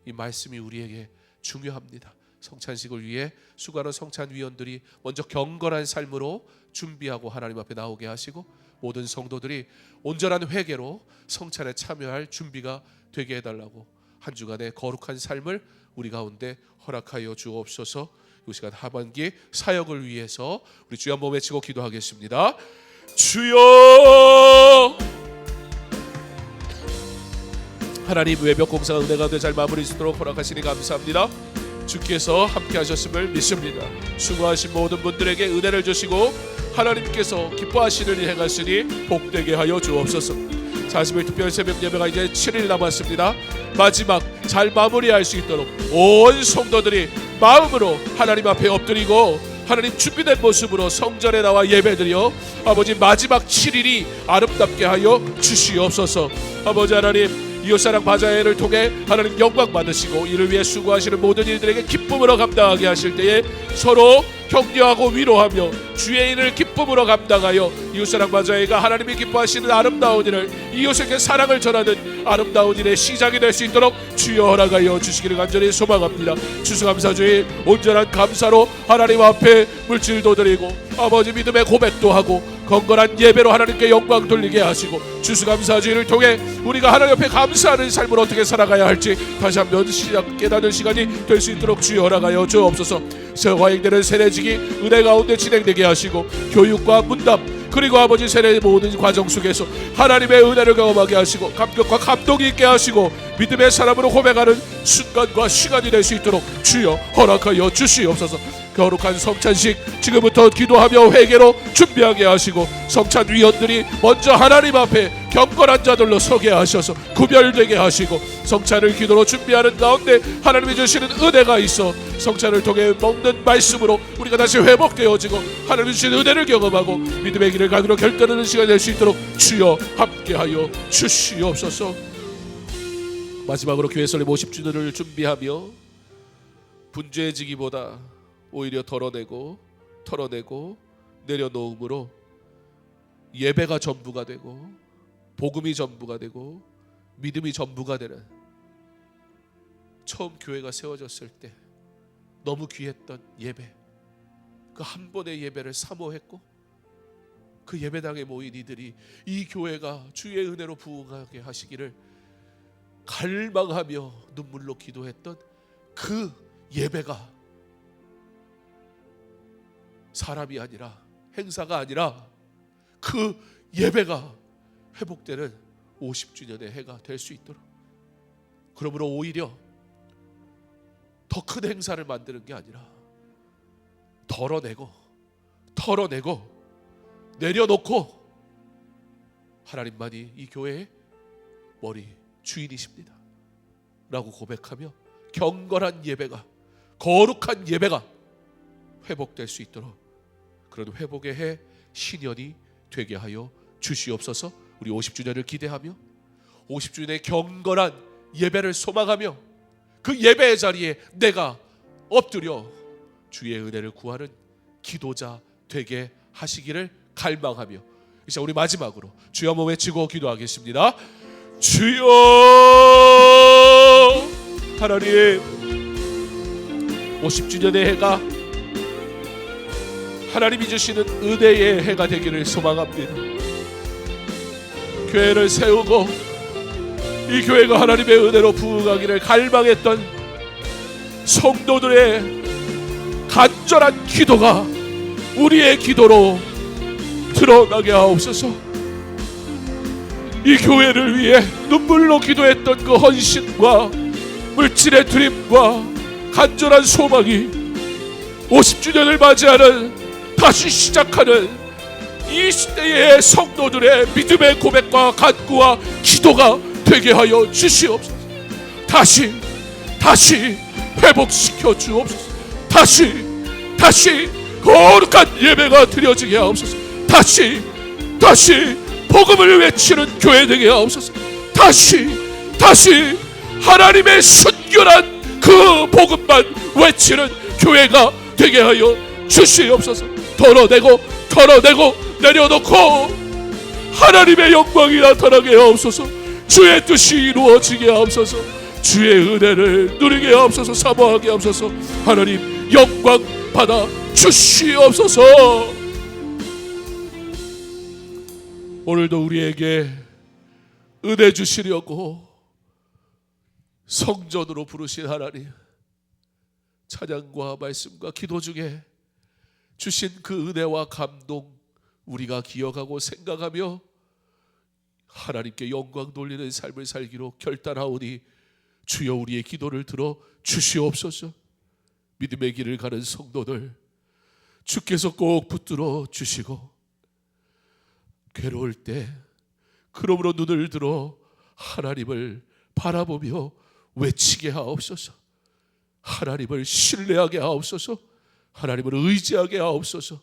이 말씀이 우리에게 중요합니다. 성찬식을 위해 수고하는 성찬위원들이 먼저 경건한 삶으로 준비하고 하나님 앞에 나오게 하시고 모든 성도들이 온전한 회개로 성찬에 참여할 준비가 되게 해달라고 한 주간의 거룩한 삶을 우리 가운데 허락하여 주옵소서. 이 시간 하반기 사역을 위해서 우리 주여 한번 외치고 기도하겠습니다. 주여, 하나님 외벽 공사가 은혜 가운데 잘 마무리 짓도록 허락하시니 감사합니다. 주께서 함께 하셨음을 믿습니다. 수고하신 모든 분들에게 은혜를 주시고 하나님께서 기뻐하시는 일 행하시니 복되게 하여 주옵소서. 40일 특별 새벽 예배가 이제 7일 남았습니다. 마지막 잘 마무리할 수 있도록 온 성도들이 마음으로 하나님 앞에 엎드리고 하나님 준비된 모습으로 성전에 나와 예배드려 아버지 마지막 7일이 아름답게 하여 주시옵소서. 아버지 하나님, 이웃사랑 바자회를 통해 하나님 영광 받으시고 이를 위해 수고하시는 모든 이들에게 기쁨으로 감당하게 하실 때에 서로 격려하고 위로하며 주의 일을 기쁨으로 감당하여 이웃사랑 바자회가 하나님이 기뻐하시는 아름다운 일을 이웃에게 사랑을 전하는 아름다운 일의 시작이 될 수 있도록 주여 허락하여 주시기를 간절히 소망합니다. 추수감사주일 온전한 감사로 하나님 앞에 물질도 드리고 아버지 믿음의 고백도 하고 건건한 예배로 하나님께 영광 돌리게 하시고 추수감사주일을 통해 우리가 하나님 옆에 감사하는 삶을 어떻게 살아가야 할지 다시 한번 깨닫는 시간이 될 수 있도록 주여 허락하여 주옵소서. 과잉되는 세례식이 은혜 가운데 진행되게 하시고 교육과 문답 그리고 아버지 세례의 모든 과정 속에서 하나님의 은혜를 경험하게 하시고 감격과 감동이 있게 하시고 믿음의 사람으로 고백하는 순간과 시간이 될 수 있도록 주여 허락하여 주시옵소서. 거룩한 성찬식 지금부터 기도하며 회개로 준비하게 하시고 성찬위원들이 먼저 하나님 앞에 경건한 자들로 서게 하셔서 구별되게 하시고 성찬을 기도로 준비하는 가운데 하나님이 주시는 은혜가 있어 성찬을 통해 먹는 말씀으로 우리가 다시 회복되어지고 하나님이 주시는 은혜를 경험하고 믿음의 길을 가기로 결단하는 시간이 될 수 있도록 주여 함께하여 주시옵소서. 마지막으로 교회 설립 50주년을 준비하며 분주해지기보다 오히려 털어내고 내려놓음으로 예배가 전부가 되고 복음이 전부가 되고 믿음이 전부가 되는 처음 교회가 세워졌을 때 너무 귀했던 예배, 그 한 번의 예배를 사모했고 그 예배당에 모인 이들이 이 교회가 주의 은혜로 부흥하게 하시기를 갈망하며 눈물로 기도했던 그 예배가 사람이 아니라 행사가 아니라 그 예배가 회복되는 50주년의 해가 될 수 있도록, 그러므로 오히려 더 큰 행사를 만드는 게 아니라 덜어내고 내려놓고 하나님만이 이 교회의 머리 주인이십니다 라고 고백하며 경건한 예배가, 거룩한 예배가 회복될 수 있도록 그런 회복의 해 신년이 되게 하여 주시옵소서. 우리 50주년을 기대하며 50주년의 경건한 예배를 소망하며 그 예배의 자리에 내가 엎드려 주의 은혜를 구하는 기도자 되게 하시기를 갈망하며 이제 우리 마지막으로 주여 한번 외치고 기도하겠습니다. 주여, 하나님 50주년의 해가 하나님이 주시는 은혜의 해가 되기를 소망합니다. 교회를 세우고 이 교회가 하나님의 은혜로 부흥하기를 갈망했던 성도들의 간절한 기도가 우리의 기도로 드러나게 하옵소서. 이 교회를 위해 눈물로 기도했던 그 헌신과 물질의 드림과 간절한 소망이 50주년을 맞이하는 다시 시작하는 이 시대의 성도들의 믿음의 고백과 간구와 기도가 되게 하여 주시옵소서. 다시 회복시켜 주옵소서. 다시 거룩한 예배가 드려지게 하옵소서. 다시 복음을 외치는 교회 되게 하옵소서. 다시 하나님의 순결한 그 복음만 외치는 교회가 되게 하여 주시옵소서. 덜어내고 내려놓고 하나님의 영광이 나타나게 하옵소서. 주의 뜻이 이루어지게 하옵소서. 주의 은혜를 누리게 하옵소서. 사모하게 하옵소서. 하나님 영광 받아 주시옵소서. 오늘도 우리에게 은혜 주시려고 성전으로 부르신 하나님, 찬양과 말씀과 기도 중에 주신 그 은혜와 감동 우리가 기억하고 생각하며 하나님께 영광 돌리는 삶을 살기로 결단하오니 주여 우리의 기도를 들어 주시옵소서. 믿음의 길을 가는 성도들 주께서 꼭 붙들어 주시고, 괴로울 때 그러므로 눈을 들어 하나님을 바라보며 외치게 하옵소서. 하나님을 신뢰하게 하옵소서. 하나님을 의지하게 하옵소서.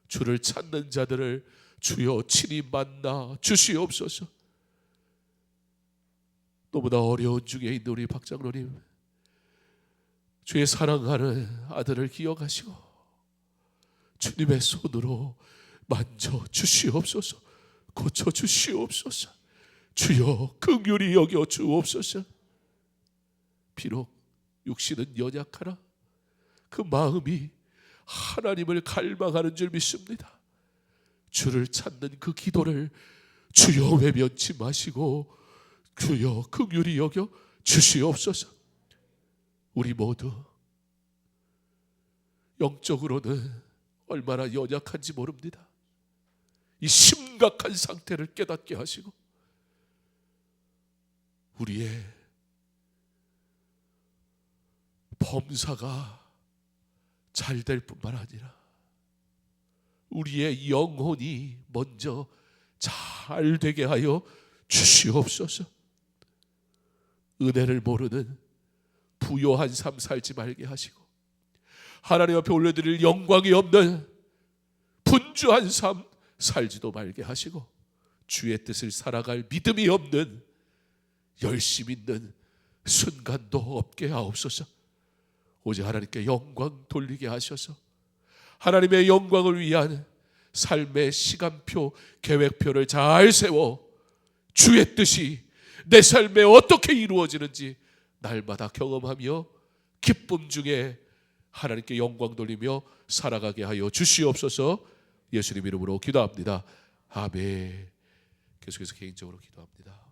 주를 찾는 자들을 주여 친히 만나 주시옵소서. 너무나 어려운 중에 있는 우리 박장로님, 주의 사랑하는 아들을 기억하시고 주님의 손으로 만져 주시옵소서. 고쳐 주시옵소서. 주여 긍휼히 여겨 주옵소서. 비록 육신은 연약하나 그 마음이 하나님을 갈망하는 줄 믿습니다. 주를 찾는 그 기도를 주여 외면치 마시고 주여 긍휼히 여겨 주시옵소서. 우리 모두 영적으로는 얼마나 연약한지 모릅니다. 이 심각한 상태를 깨닫게 하시고 우리의 범사가 잘 될 뿐만 아니라 우리의 영혼이 먼저 잘 되게 하여 주시옵소서. 은혜를 모르는 부요한 삶 살지 말게 하시고 하나님 앞에 올려드릴 영광이 없는 분주한 삶 살지도 말게 하시고 주의 뜻을 살아갈 믿음이 없는 열심 있는 순간도 없게 하옵소서. 오직 하나님께 영광 돌리게 하셔서 하나님의 영광을 위한 삶의 시간표, 계획표를 잘 세워 주의 뜻이 내 삶에 어떻게 이루어지는지 날마다 경험하며 기쁨 중에 하나님께 영광 돌리며 살아가게 하여 주시옵소서. 예수님 이름으로 기도합니다. 아멘. 계속해서 개인적으로 기도합니다.